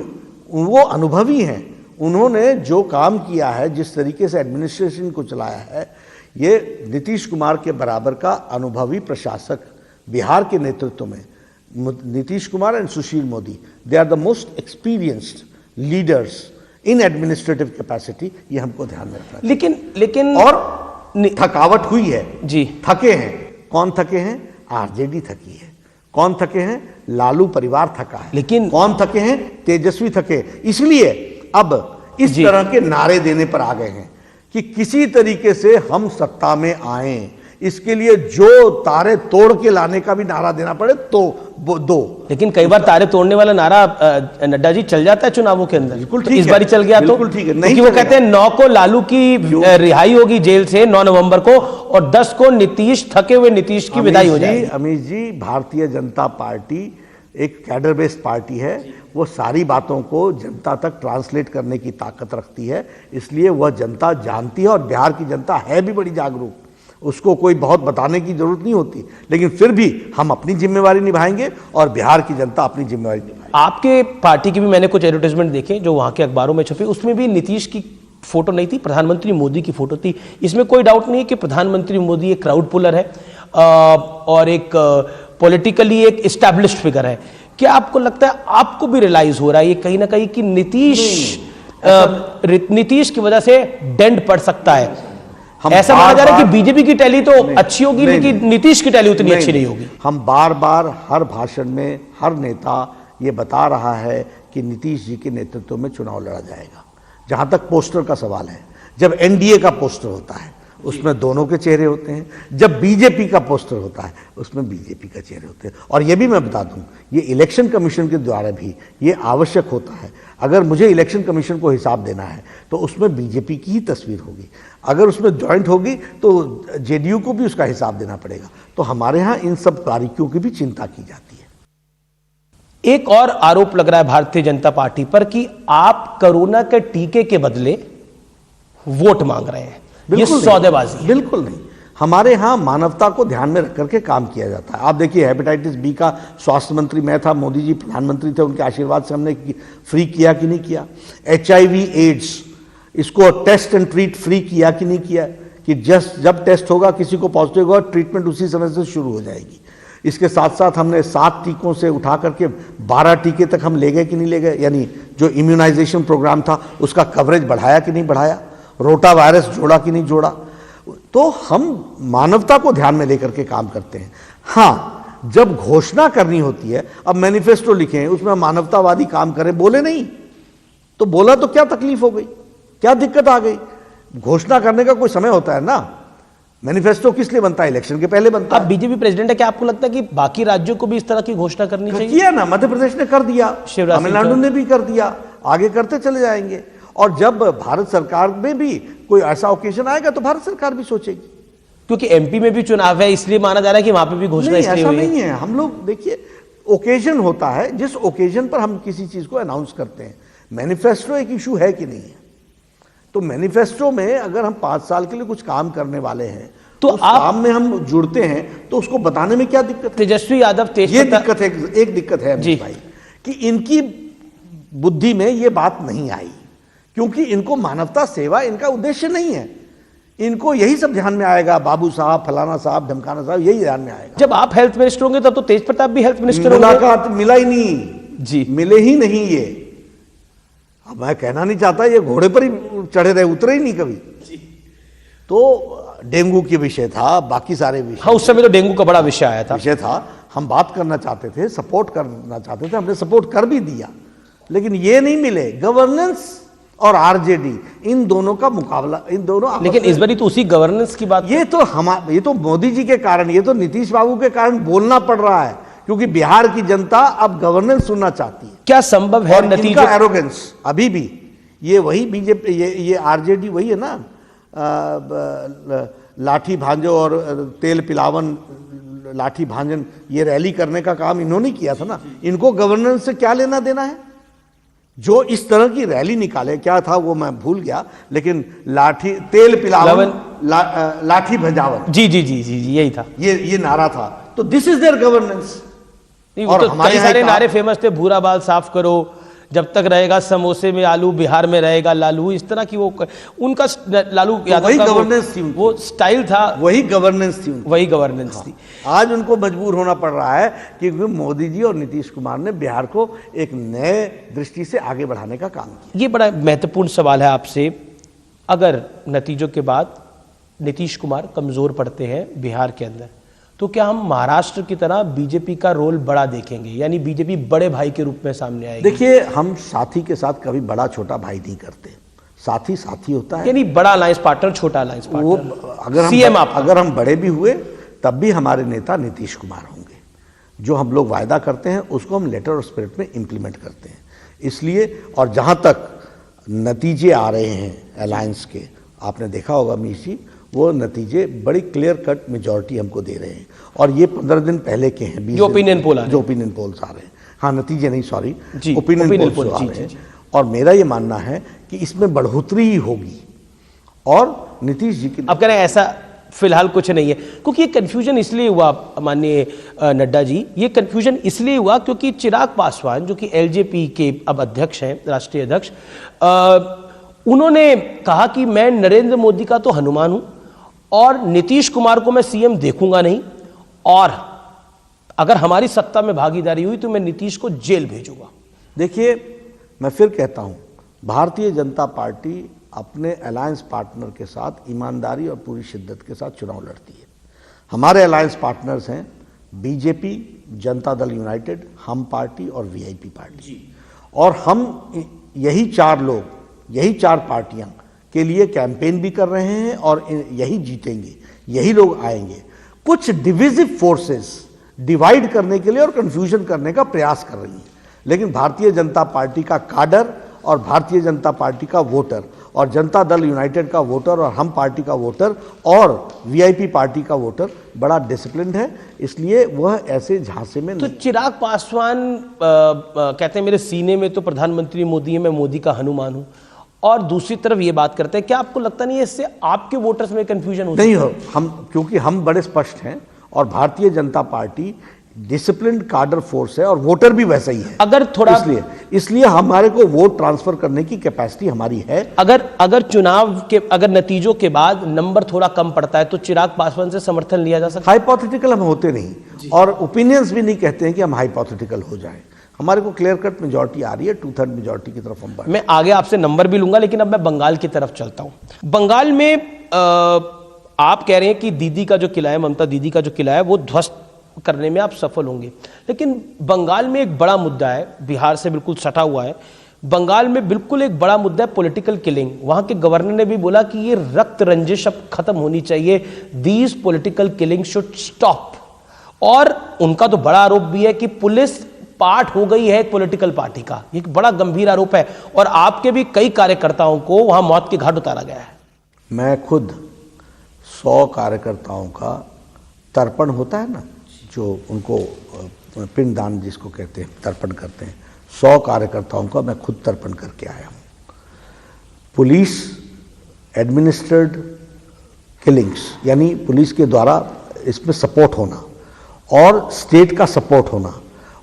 वो अनुभवी हैं। उन्होंने जो काम किया है, जिस तरीके से एडमिनिस्ट्रेशन को चलाया है, ये नीतीश कुमार के बराबर का अनुभवी प्रशासक बिहार के नेतृत्व में, Nitish Kumar and Sushil Modi, they are the most experienced leaders in administrative capacity. ये हमको ध्यान में रखना है। लेकिन और थकावट हुई है जी, थके हैं। कौन थके हैं? आरजेडी थकी है। कौन थके हैं? लालू परिवार थका है। लेकिन कौन थके हैं? तेजस्वी थके। इसलिए अब इस तरह के नारे देने पर आ गए हैं कि किसी तरीके से हम सत्ता में आए, इसके लिए जो तारे तोड़ के लाने का भी नारा देना पड़े तो वो दो। लेकिन कई बार तारे तोड़ने वाला नारा नड्डा जी चल जाता है चुनावों के अंदर। बिल्कुल तो ठीक इस है, बार चल गया तो बिल्कुल ठीक है, नहीं क्योंकि वो कहते हैं 9 को लालू की रिहाई होगी जेल से 9 नवंबर को, और 10 को नीतीश, थके हुए नीतीश की विदाई हो जाएगी। अमित जी, भारतीय जनता पार्टी एक कैडर बेस्ड पार्टी है, वो सारी बातों को जनता तक ट्रांसलेट करने की ताकत रखती है, इसलिए वह जनता जानती है, और बिहार की जनता है भी बड़ी जागरूक, उसको कोई बहुत बताने की जरूरत नहीं होती। लेकिन फिर भी हम अपनी जिम्मेवारी निभाएंगे और बिहार की जनता अपनी जिम्मेवारी निभाएगी। आपके पार्टी की भी मैंने कुछ एडवर्टाइजमेंट देखे जो वहां के अखबारों में छपे, उसमें भी नीतीश की फोटो नहीं थी, प्रधानमंत्री मोदी की फोटो थी। इसमें कोई डाउट नहीं है कि प्रधानमंत्री मोदी एक क्राउड पुलर है और एक पॉलिटिकली एक एस्टैब्लिश्ड फिगर है। क्या आपको लगता है, आपको भी रियलाइज हो रहा है ये कहीं ना कहीं कि नीतीश की वजह से डेंट पड़ सकता है? ऐसा माना जा रहा है कि बीजेपी की टैली तो अच्छी होगी लेकिन नीतीश की टैली उतनी अच्छी नहीं होगी। हम बार बार हर भाषण में हर नेता ये बता रहा है कि नीतीश जी के नेतृत्व में चुनाव लड़ा जाएगा। जहां तक पोस्टर का सवाल है, जब एनडीए का पोस्टर होता है उसमें दोनों के चेहरे होते हैं, जब बीजेपी का पोस्टर होता है उसमें बीजेपी का चेहरे होते हैं। और ये भी मैं बता दूं, ये इलेक्शन कमीशन के द्वारा भी ये आवश्यक होता है। अगर मुझे इलेक्शन कमीशन को हिसाब देना है तो उसमें बीजेपी की ही तस्वीर होगी, अगर उसमें ज्वाइंट होगी तो जेडीयू को भी उसका हिसाब देना पड़ेगा। तो हमारे यहाँ इन सब बारीकियों की भी चिंता की जाती है। एक और आरोप लग रहा है भारतीय जनता पार्टी पर कि आप कोरोना के टीके के बदले वोट मांग रहे हैं। ये सौदेबाजी है। बिल्कुल नहीं, हमारे यहाँ मानवता को ध्यान में रख करके काम किया जाता है। आप देखिए, हेपेटाइटिस बी का स्वास्थ्य मंत्री मैं था, मोदी जी प्रधानमंत्री थे, उनके आशीर्वाद से हमने फ्री किया कि नहीं किया। HIV एड्स, इसको टेस्ट एंड ट्रीट फ्री किया कि नहीं किया, कि जब टेस्ट होगा किसी को पॉजिटिव होगा ट्रीटमेंट उसी समय से शुरू हो जाएगी। इसके साथ साथ हमने 7 टीकों से उठा करके 12 टीके तक हम ले गए कि नहीं ले गए, यानी जो इम्यूनाइजेशन प्रोग्राम था उसका कवरेज बढ़ाया कि नहीं बढ़ाया, रोटा वायरस जोड़ा कि नहीं जोड़ा। तो हम मानवता को ध्यान में लेकर के काम करते हैं। हाँ, जब घोषणा करनी होती है, अब मैनिफेस्टो लिखे हैं उसमें मानवतावादी काम करें, बोले नहीं तो बोला तो क्या तकलीफ हो गई, क्या दिक्कत आ गई? घोषणा करने का कोई समय होता है ना। मैनिफेस्टो किस लिए बनता है? इलेक्शन के पहले बनता है। अब बीजेपी प्रेसिडेंट है, क्या आपको लगता है कि बाकी राज्यों को भी इस तरह की घोषणा करनी चाहिए? किया ना, मध्य प्रदेश ने कर दिया, तमिलनाडु ने भी कर दिया, आगे करते चले जाएंगे। और जब भारत सरकार में भी कोई ऐसा ओकेजन आएगा तो भारत सरकार भी सोचेगी। क्योंकि एमपी में भी चुनाव है इसलिए माना जा रहा है कि वहां पे भी घोषणा इसलिए हुई है। ऐसा नहीं है। हम लोग देखिए, ओकेजन होता है, जिस ओकेजन पर हम किसी चीज को अनाउंस करते हैं। मैनिफेस्टो एक इशू है कि नहीं है, तो मैनिफेस्टो में अगर हम 5 साल के लिए कुछ काम करने वाले हैं तो उस काम में हम जुड़ते हैं तो उसको बताने में क्या दिक्कत है? तेजस्वी यादव ये दिक्कत है, एक दिक्कत है भाई कि इनकी बुद्धि में ये बात नहीं आई, क्योंकि इनको मानवता सेवा इनका उद्देश्य नहीं है। इनको यही सब ध्यान में आएगा, बाबू साहब, फलाना साहब, धमकाना साहब, यही ध्यान में आएगा। जब आप हेल्थ मिनिस्टर होंगे तब तो तेज प्रताप भी हेल्थ मिनिस्टर होंगे। मुलाकात मिला ही नहीं जी, मिले ही नहीं। ये अब मैं कहना नहीं चाहता, ये घोड़े पर ही चढ़े रहे, उतरे ही नहीं कभी जी। तो डेंगू के विषय था, बाकी सारे विषय। हाँ, उस समय तो डेंगू का बड़ा विषय आया था। विषय था, हम बात करना चाहते थे, सपोर्ट करना चाहते थे, हमने सपोर्ट कर भी दिया, लेकिन ये नहीं मिले। गवर्नेंस और आरजेडी, इन दोनों का मुकाबला, इन दोनों। लेकिन इस बार तो उसी गवर्नेंस की बात, ये तो मोदी जी के कारण, ये तो नीतीश बाबू के कारण बोलना पड़ रहा है, क्योंकि बिहार की जनता अब गवर्नेंस सुनना चाहती है। क्या संभव है नतीजा? एरोगेंस अभी भी, ये वही बीजेपी, ये आरजेडी वही है ना, लाठी भांजो और तेल पिलावन, लाठी भांजन, ये रैली करने का काम इन्होंने किया था ना। इनको गवर्नेंस से क्या लेना देना है? जो इस तरह की रैली निकाले, क्या था वो मैं भूल गया, लेकिन लाठी, तेल पिलावन, लाठी भजावन, जी जी जी जी यही था, ये नारा था। तो दिस इज देयर गवर्नेंस। और तो कई सारे नारे फेमस थे, भूरा बाल साफ करो, जब तक रहेगा समोसे में आलू, बिहार में रहेगा लालू, इस तरह की वो उनका लालू यादव वही गवर्नेंस थी, वो स्टाइल था, वही गवर्नेंस थी, वही गवर्नेंस थी। आज उनको मजबूर होना पड़ रहा है क्योंकि मोदी जी और नीतीश कुमार ने बिहार को एक नए दृष्टि से आगे बढ़ाने का काम किया। ये बड़ा महत्वपूर्ण सवाल है आपसे, अगर नतीजों के बाद नीतीश कुमार कमजोर पड़ते हैं बिहार के अंदर, तो क्या हम महाराष्ट्र की तरह बीजेपी का रोल बड़ा देखेंगे, यानी बीजेपी बड़े भाई के रूप में सामने आएगी? देखिए, हम साथी के साथ कभी बड़ा छोटा भाई नहीं करते, साथी होता है। यानी बड़ा अलायंस पार्टनर, छोटा अलायंस वो पार्टनर। अगर हम बड़े भी हुए तब भी हमारे नेता नीतीश कुमार होंगे। जो हम लोग वायदा करते हैं उसको हम लेटर ऑफ स्पिरिट में इंप्लीमेंट करते हैं। इसलिए, और जहाँ तक नतीजे आ रहे हैं अलायंस के, आपने देखा होगा मीश जी, वो नतीजे बड़ी क्लियर कट मेजॉरिटी हमको दे रहे हैं। और ये 15 दिन पहले के हैं, जो ओपिनियन पोल आ रहे हैं। हाँ, नतीजे नहीं, सॉरी, ओपिनियन पोल आ रहे हैं। और मेरा ये मानना है कि इसमें बढ़ोतरी ही होगी। और नीतीश जी की, अब कह रहे हैं ऐसा फिलहाल कुछ नहीं है, क्योंकि ये कंफ्यूजन इसलिए हुआ माननीय नड्डा जी, ये कंफ्यूजन इसलिए हुआ क्योंकि चिराग पासवान जो कि एलजेपी के अब अध्यक्ष हैं, राष्ट्रीय अध्यक्ष, उन्होंने कहा कि मैं नरेंद्र मोदी का तो हनुमान हूं और नीतीश कुमार को मैं सीएम देखूंगा नहीं, और अगर हमारी सत्ता में भागीदारी हुई तो मैं नीतीश को जेल भेजूंगा। देखिए, मैं फिर कहता हूं, भारतीय जनता पार्टी अपने अलायंस पार्टनर के साथ ईमानदारी और पूरी शिद्दत के साथ चुनाव लड़ती है। हमारे अलायंस पार्टनर्स हैं बीजेपी, जनता दल यूनाइटेड, हम पार्टी और वीआईपी पार्टी। और हम यही चार लोग, यही चार पार्टियां के लिए कैंपेन भी कर रहे हैं और यही जीतेंगे, यही लोग आएंगे। कुछ डिविजिव फोर्सेस डिवाइड करने के लिए और कंफ्यूजन करने का प्रयास कर रही हैं, लेकिन भारतीय जनता पार्टी का काडर और भारतीय जनता पार्टी का वोटर और जनता दल यूनाइटेड का वोटर और हम पार्टी का वोटर और वीआईपी पार्टी का वोटर बड़ा डिसिप्लिन्ड है, इसलिए वह ऐसे झांसे में तो चिराग पासवान कहते हैं मेरे सीने में तो प्रधानमंत्री मोदी है, मैं मोदी का हनुमान हूं, और दूसरी तरफ ये बात करते हैं। क्या आपको लगता नहीं है इससे आपके वोटर्स में कंफ्यूजन हो? नहीं हो, क्योंकि हम बड़े स्पष्ट हैं और भारतीय जनता पार्टी डिसिप्लिन कार्डर फोर्स है और वोटर भी वैसा ही है। अगर थोड़ा इसलिए हमारे को वोट ट्रांसफर करने की कैपेसिटी हमारी है। अगर चुनाव के नतीजों के बाद नंबर थोड़ा कम पड़ता है तो चिराग पासवान से समर्थन लिया जा सकता है? हाइपोथेटिकल हम होते नहीं और ओपिनियंस भी नहीं कहते हैं कि हम हाइपोथेटिकल हो जाएं। हमारे को क्लियर कट मेजॉरिटी आ रही है, 2/3 मेजॉरिटी की तरफ हम बढ़। मैं आगे आपसे नंबर भी लूंगा, लेकिन अब मैं बंगाल की तरफ चलता हूं। बंगाल में आप कह रहे हैं कि दीदी का जो किला है, ममता दीदी का जो किला है, वो ध्वस्त करने में आप सफल होंगे, लेकिन बंगाल में एक बड़ा मुद्दा है, बिहार से बिल्कुल सटा हुआ है। बंगाल में बिल्कुल एक बड़ा मुद्दा है पॉलिटिकल किलिंग। वहां के गवर्नर ने भी बोला कि ये रक्त रंजिश अब खत्म होनी चाहिए, these political killing should stop. और उनका तो बड़ा आरोप भी है कि पुलिस पार्ट हो गई है एक पॉलिटिकल पार्टी का, एक बड़ा गंभीर आरोप है, और आपके भी कई कार्यकर्ताओं को वहां मौत के घाट उतारा गया है। मैं खुद 100 कार्यकर्ताओं का तर्पण होता है ना, जो उनको पिंडदान जिसको कहते हैं, तर्पण करते हैं, 100 कार्यकर्ताओं का मैं खुद तर्पण करके आया हूं। पुलिस एडमिनिस्ट्रेड किलिंग्स, यानी पुलिस के द्वारा इसमें सपोर्ट होना और स्टेट का सपोर्ट होना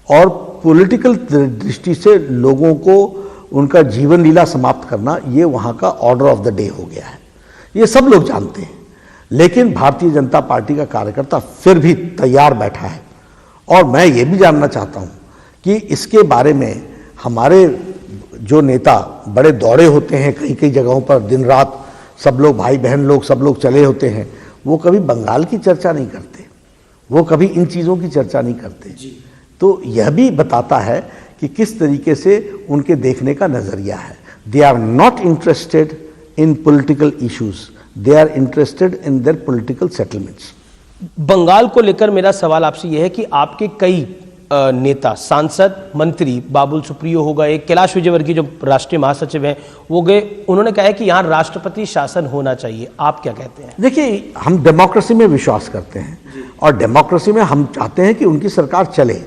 और पॉलिटिकल दृष्टि से लोगों को उनका जीवन लीला समाप्त करना, ये वहाँ का ऑर्डर ऑफ द डे हो गया है। ये सब लोग जानते हैं, लेकिन भारतीय जनता पार्टी का कार्यकर्ता फिर भी तैयार बैठा है। और मैं ये भी जानना चाहता हूँ कि इसके बारे में हमारे जो नेता बड़े दौड़े होते हैं कई कई जगहों पर, दिन रात सब लोग, भाई बहन लोग सब लोग चले होते हैं, वो कभी बंगाल की चर्चा नहीं करते, वो कभी इन चीज़ों की चर्चा नहीं करते। तो यह भी बताता है कि किस तरीके से उनके देखने का नज़रिया है। They are not interested in political issues, they are interested in their political settlements. Bengal को लेकर मेरा सवाल आपसे यह है कि आपके कई नेता, सांसद, मंत्री, बाबुल सुप्रियो हो गए, कैलाश विजयवर्गीय जो राष्ट्रीय महासचिव हैं वो गए, उन्होंने कहा है कि यहाँ राष्ट्रपति शासन होना चाहिए। आप क्या कहते हैं? देखिए, हम डेमोक्रेसी में विश्वास करते हैं और डेमोक्रेसी में हम चाहते हैं कि उनकी सरकार चले।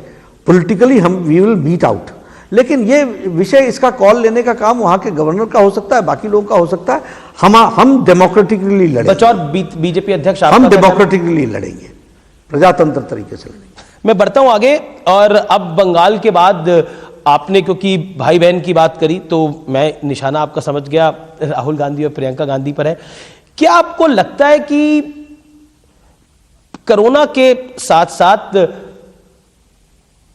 पॉलिटिकली हम वी विल मीट आउट, लेकिन ये विषय, इसका कॉल लेने का काम वहाँ के गवर्नर का हो सकता है, बाकी लोगों का हो सकता है। हम डेमोक्रेटिकली लड़ेंगे। बचौर बीजेपी अध्यक्ष हम डेमोक्रेटिकली लड़ेंगे, प्रजातंत्र तरीके से लड़ेंगे। मैं बढ़ता हूं आगे, और अब बंगाल के बाद आपने क्योंकि भाई बहन की बात करी तो मैं निशाना आपका समझ गया, राहुल गांधी और प्रियंका गांधी पर है। क्या आपको लगता है कि कोरोना के साथ साथ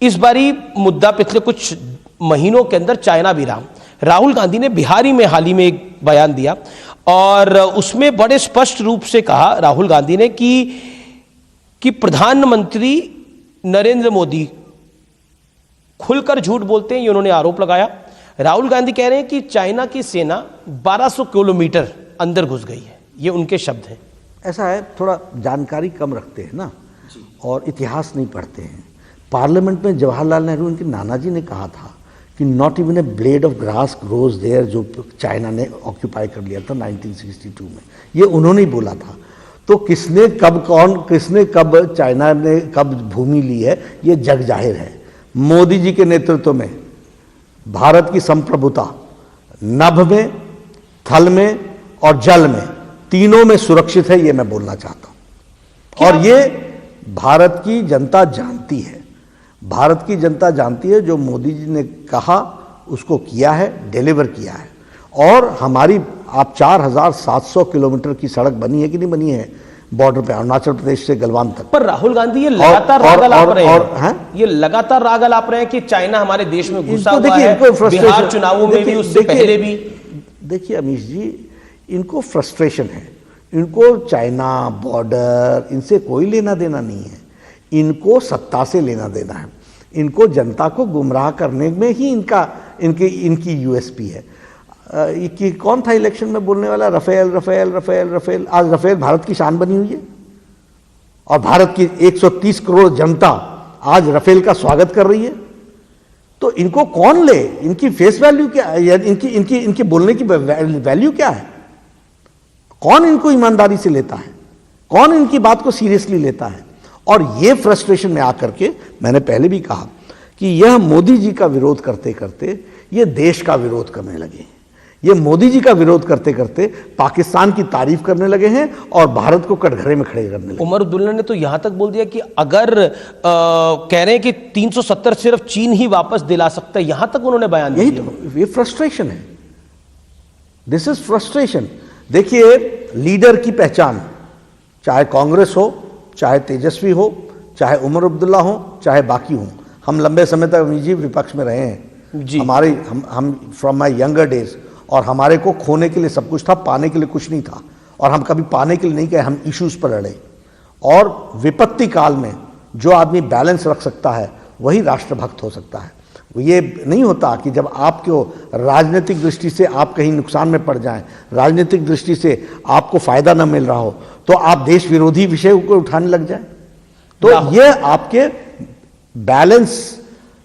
इस बारी मुद्दा पिछले कुछ महीनों के अंदर चाइना भी रहा? राहुल गांधी ने बिहारी में हाल ही में एक बयान दिया और उसमें बड़े स्पष्ट रूप से कहा राहुल गांधी ने कि प्रधानमंत्री नरेंद्र मोदी खुलकर झूठ बोलते हैं, ये उन्होंने आरोप लगाया। राहुल गांधी कह रहे हैं कि चाइना की सेना 1200 किलोमीटर अंदर घुस गई है, ये उनके शब्द हैं। ऐसा है, थोड़ा जानकारी कम रखते हैं ना और इतिहास नहीं पढ़ते हैं। पार्लियामेंट में जवाहरलाल नेहरू, उनके नाना जी ने कहा था कि not even a blade of grass grows there, जो चाइना ने ऑक्यूपाई कर लिया था 1962 में, ये उन्होंने ही बोला था। तो किसने कब चाइना ने कब भूमि ली है, ये जग जाहिर है। मोदी जी के नेतृत्व में भारत की संप्रभुता नभ में, थल में और जल में, तीनों में सुरक्षित है, ये मैं बोलना चाहता हूं। और ये भारत की जनता जानती है, भारत की जनता जानती है। जो मोदी जी ने कहा उसको किया है, डिलीवर किया है। और हमारी आप 4700 किलोमीटर की सड़क बनी है कि नहीं बनी है बॉर्डर पे, अरुणाचल प्रदेश से गलवान तक। पर राहुल गांधी ये लगातार राग अलाप रहे हैं, ये लगातार राग अलाप रहे हैं कि चाइना हमारे देश में घुसा हुआ है, बिहार चुनावों में भी, उससे पहले भी। देखिए अमीश जी, इनको फ्रस्ट्रेशन है, इनको चाइना बॉर्डर इनसे कोई लेना देना नहीं है, इनको सत्ता से लेना देना है। इनको जनता को गुमराह करने में ही इनकी यूएसपी है। कि कौन था इलेक्शन में बोलने वाला, रफेल रफेल रफेल रफेल। आज रफेल भारत की शान बनी हुई है और भारत की 130 करोड़ जनता आज रफेल का स्वागत कर रही है। तो इनको कौन ले, इनकी फेस वैल्यू क्या है, इनकी बोलने की वैल्यू क्या है? कौन इनको ईमानदारी से लेता है, कौन इनकी बात को सीरियसली लेता है? और ये फ्रस्ट्रेशन में आकर के मैंने पहले भी कहा कि यह मोदी जी का विरोध करते करते ये देश का विरोध करने लगे, ये मोदी जी का विरोध करते करते पाकिस्तान की तारीफ करने लगे हैं और भारत को कटघरे में खड़े करने लगे। उमर अब्दुल्ला ने तो यहां तक बोल दिया कि अगर कह रहे हैं कि 370 सिर्फ चीन ही वापस दिला सकता है, यहां तक उन्होंने बयान दिया। यही तो ये फ्रस्ट्रेशन है, दिस इज फ्रस्ट्रेशन। देखिए, लीडर की पहचान, चाहे कांग्रेस हो, चाहे तेजस्वी हो, चाहे उमर अब्दुल्ला हो, चाहे बाकी हो, हम लंबे समय तक अमीर जी विपक्ष में रहे हैं जी। हमारे हम फ्रॉम माई यंगर डेज, और हमारे को खोने के लिए सब कुछ था, पाने के लिए कुछ नहीं था। और हम कभी पाने के लिए नहीं गए, हम इश्यूज पर लड़े। और विपत्ति काल में जो आदमी बैलेंस रख सकता है वही राष्ट्रभक्त हो सकता है। ये नहीं होता कि जब आपको राजनीतिक दृष्टि से आप कहीं नुकसान में पड़ जाएं, राजनीतिक दृष्टि से आपको फायदा न मिल रहा हो, तो आप देश विरोधी विषय को उठाने लग जाएं। तो ये आपके बैलेंस,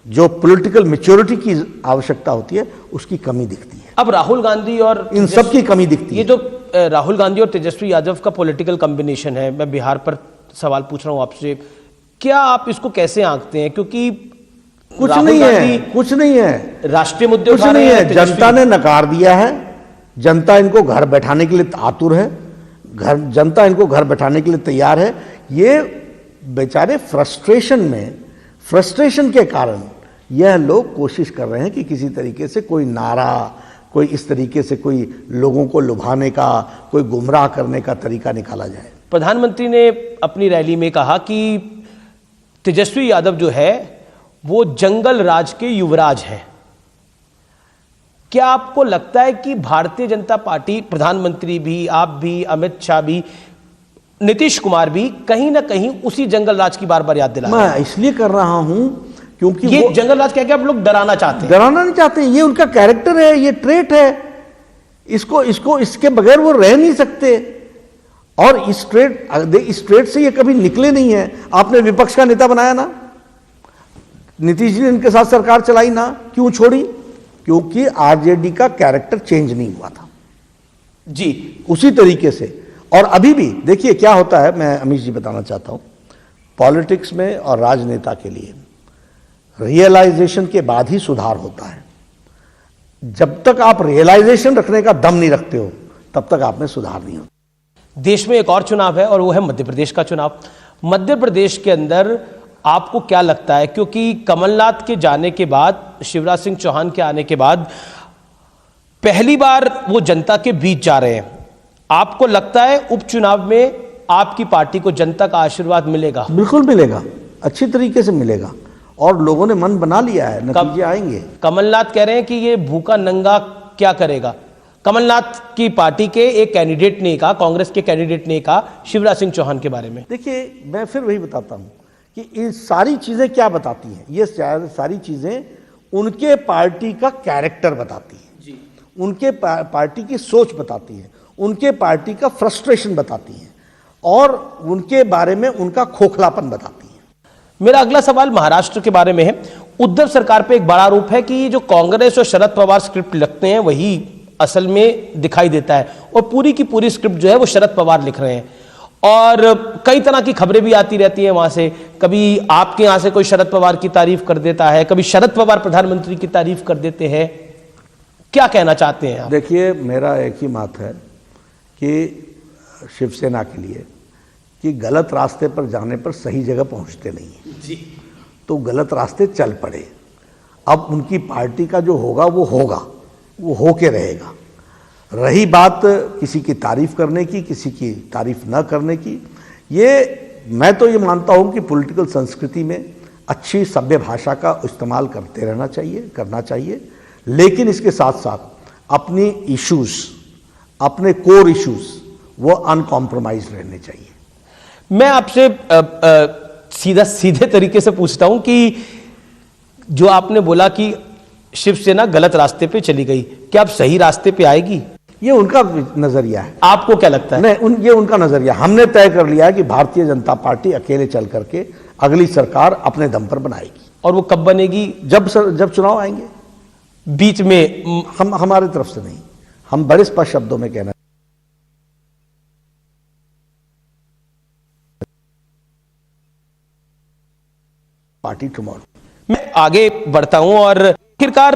जो पॉलिटिकल मैच्योरिटी की आवश्यकता होती है, उसकी कमी दिखती है। अब राहुल गांधी और इन सब की कमी दिखती है। ये जो राहुल गांधी और तेजस्वी यादव का पॉलिटिकल कॉम्बिनेशन है, मैं बिहार पर सवाल पूछ रहा हूं आपसे, क्या आप इसको कैसे आंकते हैं? क्योंकि कुछ नहीं है, राष्ट्रीय मुद्दे कुछ नहीं है। जनता ने नकार दिया है, जनता इनको घर बैठाने के लिए आतुर है, जनता इनको घर बैठाने के लिए तैयार है। ये बेचारे फ्रस्ट्रेशन के कारण यह लोग कोशिश कर रहे हैं कि किसी तरीके से कोई नारा, कोई इस तरीके से कोई लोगों को लुभाने का, कोई गुमराह करने का तरीका निकाला जाए। प्रधानमंत्री ने अपनी रैली में कहा कि तेजस्वी यादव जो है वो जंगल राज के युवराज हैं। क्या आपको लगता है कि भारतीय जनता पार्टी, प्रधानमंत्री भी, आप भी, अमित शाह भी, नीतीश कुमार भी कहीं ना कहीं उसी जंगल राज की बार बार याद दिला रहे हैं? मैं इसलिए कर रहा हूं क्योंकि ये जंगल राज क्या आप लोग डराना चाहते हैं? डराना नहीं चाहते, ये उनका कैरेक्टर है, ये ट्रेट है। इसके बगैर वो रह नहीं सकते। और इस ट्रेट से ये कभी निकले नहीं है। आपने विपक्ष का नेता बनाया ना, नीतीश जी ने इनके साथ सरकार चलाई ना, क्यों छोड़ी? क्योंकि आरजेडी का कैरेक्टर चेंज नहीं हुआ था जी। उसी तरीके से और अभी भी देखिए क्या होता है, मैं अमीश जी बताना चाहता हूं, पॉलिटिक्स में और राजनेता के लिए रियलाइजेशन के बाद ही सुधार होता है। जब तक आप रियलाइजेशन रखने का दम नहीं रखते हो, तब तक आप में सुधार नहीं होता। देश में एक और चुनाव है और वो है मध्य प्रदेश का चुनाव। मध्य प्रदेश के अंदर आपको क्या लगता है, क्योंकि कमलनाथ के जाने के बाद, शिवराज सिंह चौहान के आने के बाद पहली बार वो जनता के बीच जा रहे हैं, आपको लगता है उपचुनाव में आपकी पार्टी को जनता का आशीर्वाद मिलेगा? बिल्कुल मिलेगा, अच्छी तरीके से मिलेगा और लोगों ने मन बना लिया है, नतीजे आएंगे। कमलनाथ कह रहे हैं कि ये भूखा नंगा क्या करेगा। कमलनाथ की पार्टी के एक कैंडिडेट ने कहा, कांग्रेस के कैंडिडेट ने कहा शिवराज सिंह चौहान के बारे में। देखिए, मैं फिर वही बताता हूं कि ये सारी चीजें क्या बताती हैं, ये सारी चीजें उनके पार्टी का कैरेक्टर बताती है, उनके पार्टी की सोच बताती है, उनके पार्टी का फ्रस्ट्रेशन बताती है और उनके बारे में उनका खोखलापन बताती है। मेरा अगला सवाल महाराष्ट्र के बारे में है। उद्धव सरकार पे एक बड़ा आरोप है कि जो कांग्रेस और शरद पवार स्क्रिप्ट लिखते हैं वही असल में दिखाई देता है और पूरी की पूरी स्क्रिप्ट जो है वो शरद पवार लिख रहे हैं और कई तरह की खबरें भी आती रहती हैं वहां से। कभी आपके यहां से कोई शरद पवार की तारीफ कर देता है, कभी शरद पवार प्रधानमंत्री की तारीफ कर देते हैं। क्या कहना चाहते हैं आप? देखिए, मेरा एक ही बात है कि शिवसेना के लिए कि गलत रास्ते पर जाने पर सही जगह पहुंचते नहीं है जी। तो गलत रास्ते चल पड़े। अब उनकी पार्टी का जो होगा वो होके रहेगा। रही बात किसी की तारीफ करने की, किसी की तारीफ न करने की, मैं तो ये मानता हूं कि पॉलिटिकल संस्कृति में अच्छी सभ्य भाषा का इस्तेमाल करना चाहिए, लेकिन इसके साथ साथ अपनी इश्यूज, अपने कोर इश्यूज वो अनकॉम्प्रोमाइज रहने चाहिए। मैं आपसे सीधे तरीके से पूछता हूं कि जो आपने बोला कि शिवसेना गलत रास्ते पे चली गई, क्या अब सही रास्ते पे आएगी? ये उनका नजरिया है। आपको क्या लगता है? नहीं, ये उनका नजरिया। हमने तय कर लिया है कि भारतीय जनता पार्टी अकेले चल करके अगली सरकार अपने दम पर बनाएगी। और वो कब बनेगी? जब चुनाव आएंगे। बीच में हमारी तरफ से नहीं, हम बड़े स्पष्ट शब्दों में कहना पार्टी टुमारो। मैं आगे बढ़ता हूं और आखिरकार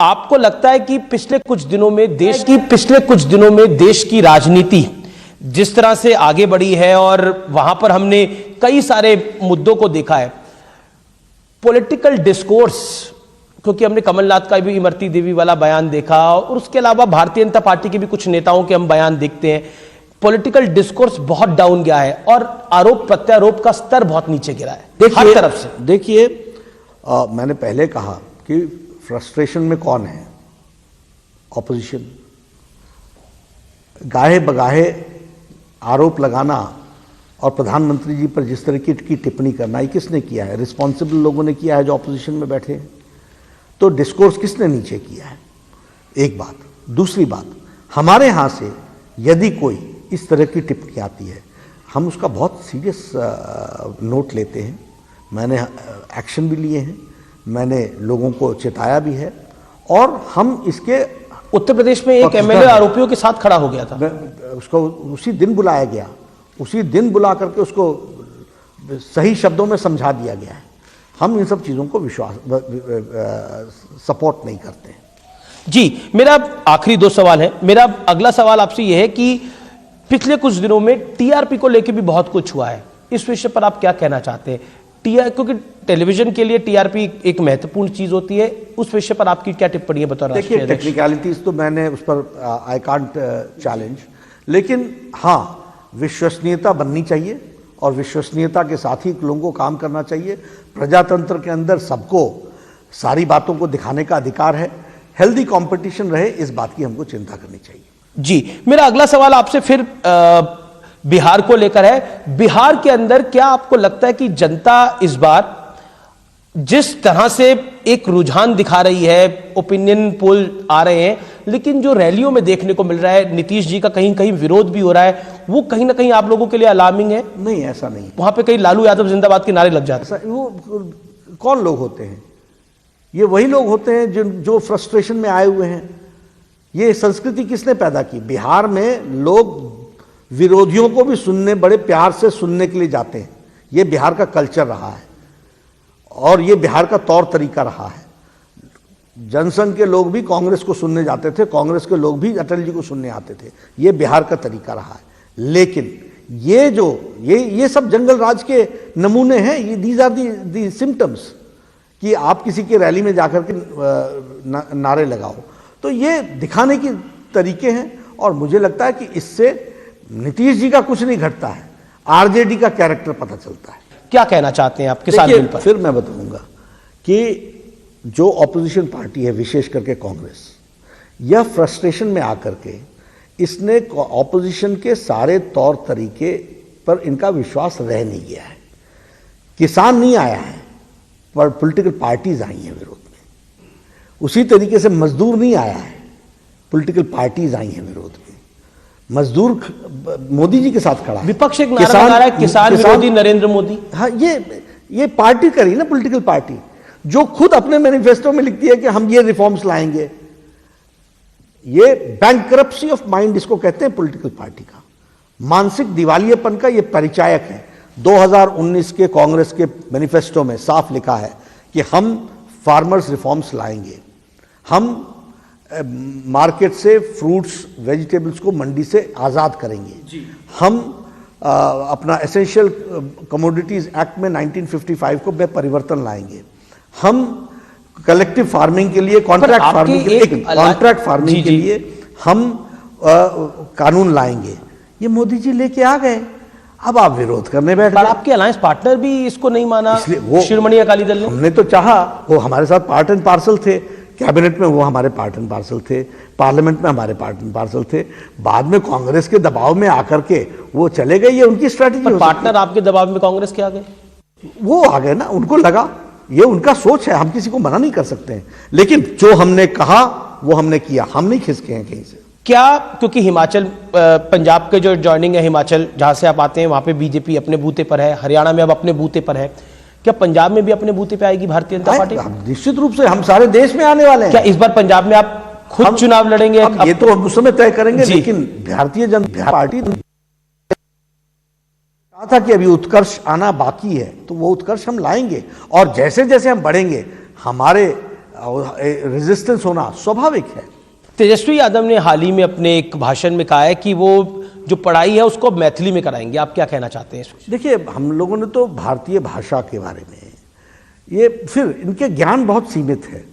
आपको लगता है कि पिछले कुछ दिनों में देश की राजनीति जिस तरह से आगे बढ़ी है और वहां पर हमने कई सारे मुद्दों को देखा है, पॉलिटिकल डिस्कोर्स, क्योंकि हमने कमलनाथ का भी इमरती देवी वाला बयान देखा और उसके अलावा भारतीय जनता पार्टी के भी कुछ नेताओं के हम बयान देखते हैं, पॉलिटिकल डिस्कोर्स बहुत डाउन गया है और आरोप प्रत्यारोप का स्तर बहुत नीचे गिरा है हर तरफ से। देखिए, मैंने पहले कहा कि फ्रस्ट्रेशन में कौन है? ऑपोजिशन। गाहे बगाहे आरोप लगाना और प्रधानमंत्री जी पर जिस तरह की टिप्पणी करना, ये किसने किया है? रिस्पॉन्सिबल लोगों ने किया है जो ऑपोजिशन में बैठे हैं। तो डिस्कोर्स किसने नीचे किया है? एक बात। दूसरी बात, हमारे यहां से यदि कोई इस तरह की टिप्पणी आती है, हम उसका बहुत सीरियस नोट लेते हैं। मैंने एक्शन भी लिए हैं, मैंने लोगों को चेताया भी है और हम इसके उत्तर प्रदेश में एक एमएलए आरोपियों के साथ खड़ा हो गया था। उसको उसी दिन बुलाया गया, उसी दिन बुला करके उसको सही शब्दों में समझा दिया गया है। हम इन सब चीज़ों को सपोर्ट नहीं करते हैं। जी, मेरा आखिरी दो सवाल है। मेरा अगला सवाल आपसे यह है कि पिछले कुछ दिनों में टीआरपी को लेकर भी बहुत कुछ हुआ है, इस विषय पर आप क्या कहना चाहते हैं? क्योंकि टेलीविजन के लिए टीआरपी एक महत्वपूर्ण चीज होती है, उस विषय पर आपकी क्या टिप्पणी है बतौर राष्ट्रीय अध्यक्ष? देखिए, टेक्निकलिटीज तो मैंने उस पर आई कांट चैलेंज, लेकिन हाँ, विश्वसनीयता बननी चाहिए और विश्वसनीयता के साथ ही लोगों को काम करना चाहिए। प्रजातंत्र के अंदर सबको सारी बातों को दिखाने का अधिकार है। हेल्दी कंपटीशन रहे, इस बात की हमको चिंता करनी चाहिए। जी, मेरा अगला सवाल आपसे फिर बिहार को लेकर है। बिहार के अंदर क्या आपको लगता है कि जनता इस बार जिस तरह से एक रुझान दिखा रही है, ओपिनियन पोल आ रहे हैं, लेकिन जो रैलियों में देखने को मिल रहा है, नीतीश जी का कहीं कहीं विरोध भी हो रहा है, वो कहीं ना कहीं आप लोगों के लिए अलार्मिंग है? नहीं, ऐसा नहीं। वहां पे कहीं लालू यादव जिंदाबाद के नारे लग जाते हैं। वो कौन लोग होते हैं? ये वही लोग होते हैं जो फ्रस्ट्रेशन में आए हुए हैं। ये संस्कृति किसने पैदा की? बिहार में लोग विरोधियों को भी बड़े प्यार से सुनने के लिए जाते हैं। ये बिहार का कल्चर रहा है और ये बिहार का तौर तरीका रहा है। जनसंघ के लोग भी कांग्रेस को सुनने जाते थे, कांग्रेस के लोग भी अटल जी को सुनने आते थे। ये बिहार का तरीका रहा है। लेकिन ये सब जंगल राज के नमूने हैं। ये दीज आर दी सिम्टम्स कि आप किसी के रैली में जाकर के नारे लगाओ, तो ये दिखाने के तरीके हैं। और मुझे लगता है कि इससे नीतीश जी का कुछ नहीं घटता है, आरजेडी का कैरेक्टर पता चलता है। क्या कहना चाहते हैं आप किसान बिल पर? फिर मैं बताऊंगा कि जो ऑपोजिशन पार्टी है, विशेष करके कांग्रेस, यह फ्रस्ट्रेशन में आकर के इसने ऑपोजिशन के सारे तौर तरीके पर इनका विश्वास रह नहीं गया है। किसान नहीं आया है, पर पॉलिटिकल पार्टीज आई हैं विरोध में। उसी तरीके से मजदूर नहीं आया है, पॉलिटिकल पार्टीज आई हैं विरोध में। मजदूर मोदी जी के साथ खड़ा है। विपक्ष एक नारा लगा रहा है किसान विरोधी नरेंद्र मोदी। हाँ, ये पार्टी करी ना, पॉलिटिकल पार्टी जो खुद अपने मैनिफेस्टो में लिखती है कि हम ये रिफॉर्म्स लाएंगे। ये बैंकरप्सी ऑफ माइंड इसको कहते हैं पॉलिटिकल पार्टी का, मानसिक दिवालियेपन का ये परिचायक है। 2019 के कांग्रेस के मैनिफेस्टो में साफ लिखा है कि हम फार्मर्स रिफॉर्म्स लाएंगे, हम मार्केट से फ्रूट्स वेजिटेबल्स को मंडी से आज़ाद करेंगे, हम अपना एसेंशियल कमोडिटीज एक्ट में 1955 को में परिवर्तन लाएंगे, हम कलेक्टिव फार्मिंग के लिए कॉन्ट्रैक्ट फार्मिंग के लिए हम कानून लाएंगे। ये मोदी जी लेके आ गए, अब आप विरोध करने बैठ गए। आपके अलायंस पार्टनर भी इसको नहीं माना, शिरोमणि अकाली दल ने। हमने तो चाहा, वो हमारे साथ पार्ट एंड पार्सल थे, कैबिनेट में वो हमारे पार्ट एंड पार्सल थे, पार्लियामेंट में हमारे पार्ट एंड पार्सल थे। बाद में कांग्रेस के दबाव में आकर के वो चले गए, ये उनकी स्ट्रैटेजी। पार्टनर आपके दबाव में कांग्रेस के आ गए, वो आ गए ना, उनको लगा, ये उनका सोच है, हम किसी को मना नहीं कर सकते हैं। लेकिन जो हमने कहा वो हमने किया, हम नहीं खिसके हैं कहीं से। क्या क्योंकि हिमाचल पंजाब के जो जॉइनिंग है, हिमाचल जहां से आप आते हैं वहां पे बीजेपी अपने बूते पर है, हरियाणा में अब अपने बूते पर है, क्या पंजाब में भी अपने बूते पे आएगी भारतीय जनता पार्टी? निश्चित रूप से, हम सारे देश में आने वाले हैं। क्या इस बार पंजाब में आप खुद चुनाव लड़ेंगे? ये तो हम उस समय तय करेंगे, लेकिन भारतीय जनता पार्टी कहा था कि अभी उत्कर्ष आना बाकी है, तो वो उत्कर्ष हम लाएंगे। और जैसे जैसे हम बढ़ेंगे हमारे रेजिस्टेंस होना स्वाभाविक है। तेजस्वी यादव ने हाल ही में अपने एक भाषण में कहा है कि वो जो पढ़ाई है उसको मैथिली में कराएंगे। आप क्या कहना चाहते हैं? देखिए, हम लोगों ने तो भारतीय भाषा के बारे में, ये फिर इनके ज्ञान बहुत सीमित है,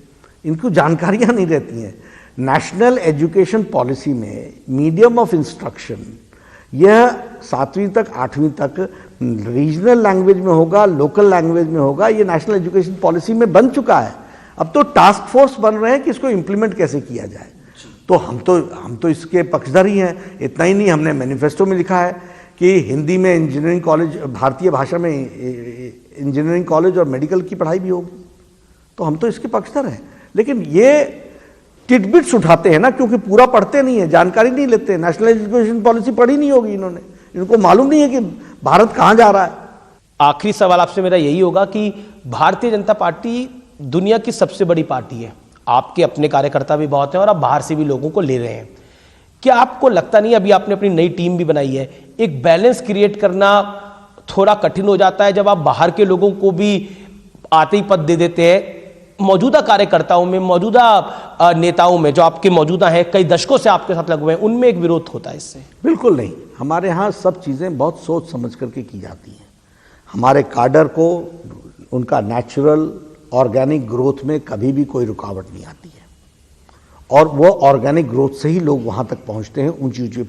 इनको जानकारियां नहीं रहती हैं। नेशनल एजुकेशन पॉलिसी में मीडियम ऑफ इंस्ट्रक्शन यह 7वीं तक 8वीं तक रीजनल लैंग्वेज में होगा, लोकल लैंग्वेज में होगा। ये नेशनल एजुकेशन पॉलिसी में बन चुका है। अब तो टास्क फोर्स बन रहे हैं कि इसको इम्प्लीमेंट कैसे किया जाए। तो हम तो इसके पक्षधर ही हैं। इतना ही नहीं, हमने मैनिफेस्टो में लिखा है कि हिंदी में इंजीनियरिंग कॉलेज, भारतीय भाषा में इंजीनियरिंग कॉलेज और मेडिकल की पढ़ाई भी होगी। तो हम तो इसके पक्षधर हैं। लेकिन ये टिटबिट्स उठाते हैं ना, क्योंकि पूरा पढ़ते नहीं है, जानकारी नहीं लेते। नेशनल एजुकेशन पॉलिसी पढ़ी नहीं होगी इन्होंने, इनको मालूम नहीं है कि भारत कहाँ जा रहा है। आखिरी सवाल आपसे मेरा यही होगा कि भारतीय जनता पार्टी दुनिया की सबसे बड़ी पार्टी है, आपके अपने कार्यकर्ता भी बहुत हैं और आप बाहर से भी लोगों को ले रहे हैं। क्या आपको लगता नहीं, अभी आपने अपनी नई टीम भी बनाई है, एक बैलेंस क्रिएट करना थोड़ा कठिन हो जाता है जब आप बाहर के लोगों को भी आते ही पद दे देते हैं? मौजूदा कार्यकर्ताओं में, मौजूदा नेताओं में जो आपके मौजूदा हैं, कई दशकों से आपके साथ लगे हुए हैं, उनमें एक विरोध होता है इससे? बिल्कुल नहीं, हमारे यहाँ सब चीज़ें बहुत सोच समझ करके की जाती हैं। हमारे काडर को उनका नेचुरल ऑर्गेनिक ग्रोथ में कभी भी कोई रुकावट नहीं आती है, और वो ऑर्गेनिक ग्रोथ से ही लोग वहाँ तक पहुँचते हैं, ऊंची ऊंची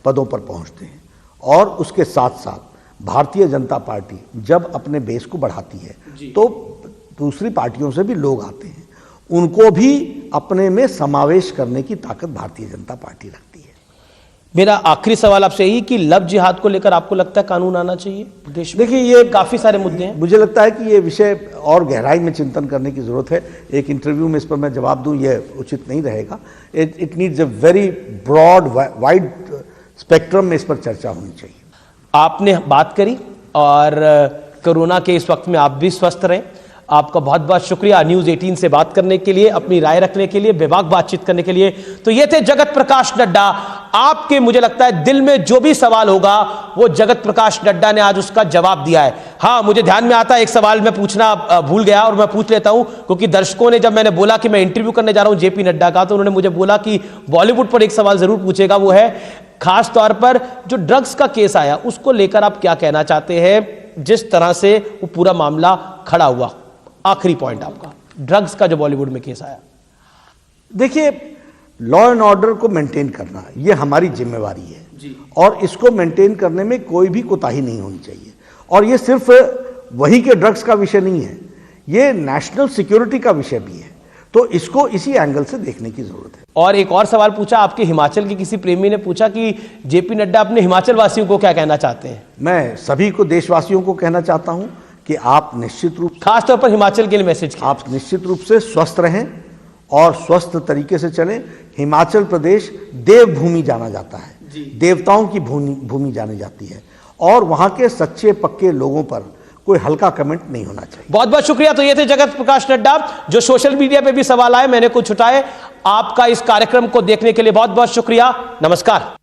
पदों पर पहुँचते हैं। और उसके साथ साथ भारतीय जनता पार्टी जब अपने बेस को बढ़ाती है तो दूसरी पार्टियों से भी लोग आते हैं, उनको भी अपने में समावेश करने की ताकत भारतीय जनता पार्टी रखती है। मेरा आखिरी सवाल आपसे यही कि लव जिहाद को लेकर आपको लगता है कानून आना चाहिए देश में? देखिए, ये काफी सारे मुद्दे हैं। मुझे लगता है कि ये विषय और गहराई में चिंतन करने की जरूरत है। एक इंटरव्यू में इस पर मैं जवाब दूं ये उचित नहीं रहेगा। It needs a very broad wide spectrum में इस पर चर्चा होनी चाहिए। आपने बात करी और कोरोना के इस वक्त में आप भी स्वस्थ रहें। आपका बहुत बहुत शुक्रिया न्यूज़ 18 से बात करने के लिए, अपनी राय रखने के लिए, बेबाक बातचीत करने के लिए। तो ये थे जगत प्रकाश नड्डा। आपके, मुझे लगता है, दिल में जो भी सवाल होगा वो जगत प्रकाश नड्डा ने आज उसका जवाब दिया है। हाँ, मुझे ध्यान में आता है एक सवाल मैं पूछना भूल गया और मैं पूछ लेता हूं, क्योंकि दर्शकों ने, जब मैंने बोला कि मैं इंटरव्यू करने जा रहा हूं जेपी नड्डा का, तो उन्होंने मुझे बोला कि बॉलीवुड पर एक सवाल जरूर पूछेगा। वो है खास तौर पर जो ड्रग्स का केस आया उसको लेकर आप क्या कहना चाहते हैं, जिस तरह से वो पूरा मामला खड़ा हुआ। आखिरी पॉइंट आपका, ड्रग्स का जो बॉलीवुड में केस आया। देखिए, लॉ एंड ऑर्डर को मेंटेन करना ये हमारी जिम्मेवारी है जी। और इसको मेंटेन करने में कोई भी कोताही नहीं होनी चाहिए। और ये सिर्फ वही के ड्रग्स का विषय नहीं है, ये नेशनल सिक्योरिटी का विषय भी है। तो इसको इसी एंगल से देखने की जरूरत है। और एक और सवाल पूछा आपके हिमाचल के किसी प्रेमी ने पूछा कि जेपी नड्डा अपने हिमाचल वासियों को क्या कहना चाहते हैं? मैं सभी को, देशवासियों को कहना चाहता हूं कि आप निश्चित रूप, खासतौर पर हिमाचल के लिए मैसेज, आप निश्चित रूप से स्वस्थ रहें और स्वस्थ तरीके से चलें। हिमाचल प्रदेश देवभूमि जाना जाता है, देवताओं की भूमि जानी जाती है, और वहां के सच्चे पक्के लोगों पर कोई हल्का कमेंट नहीं होना चाहिए। बहुत बहुत शुक्रिया। तो ये थे जगत प्रकाश नड्डा, जो सोशल मीडिया पे भी सवाल आए, मैंने कुछ उठाए। आपका इस कार्यक्रम को देखने के लिए बहुत बहुत शुक्रिया। नमस्कार।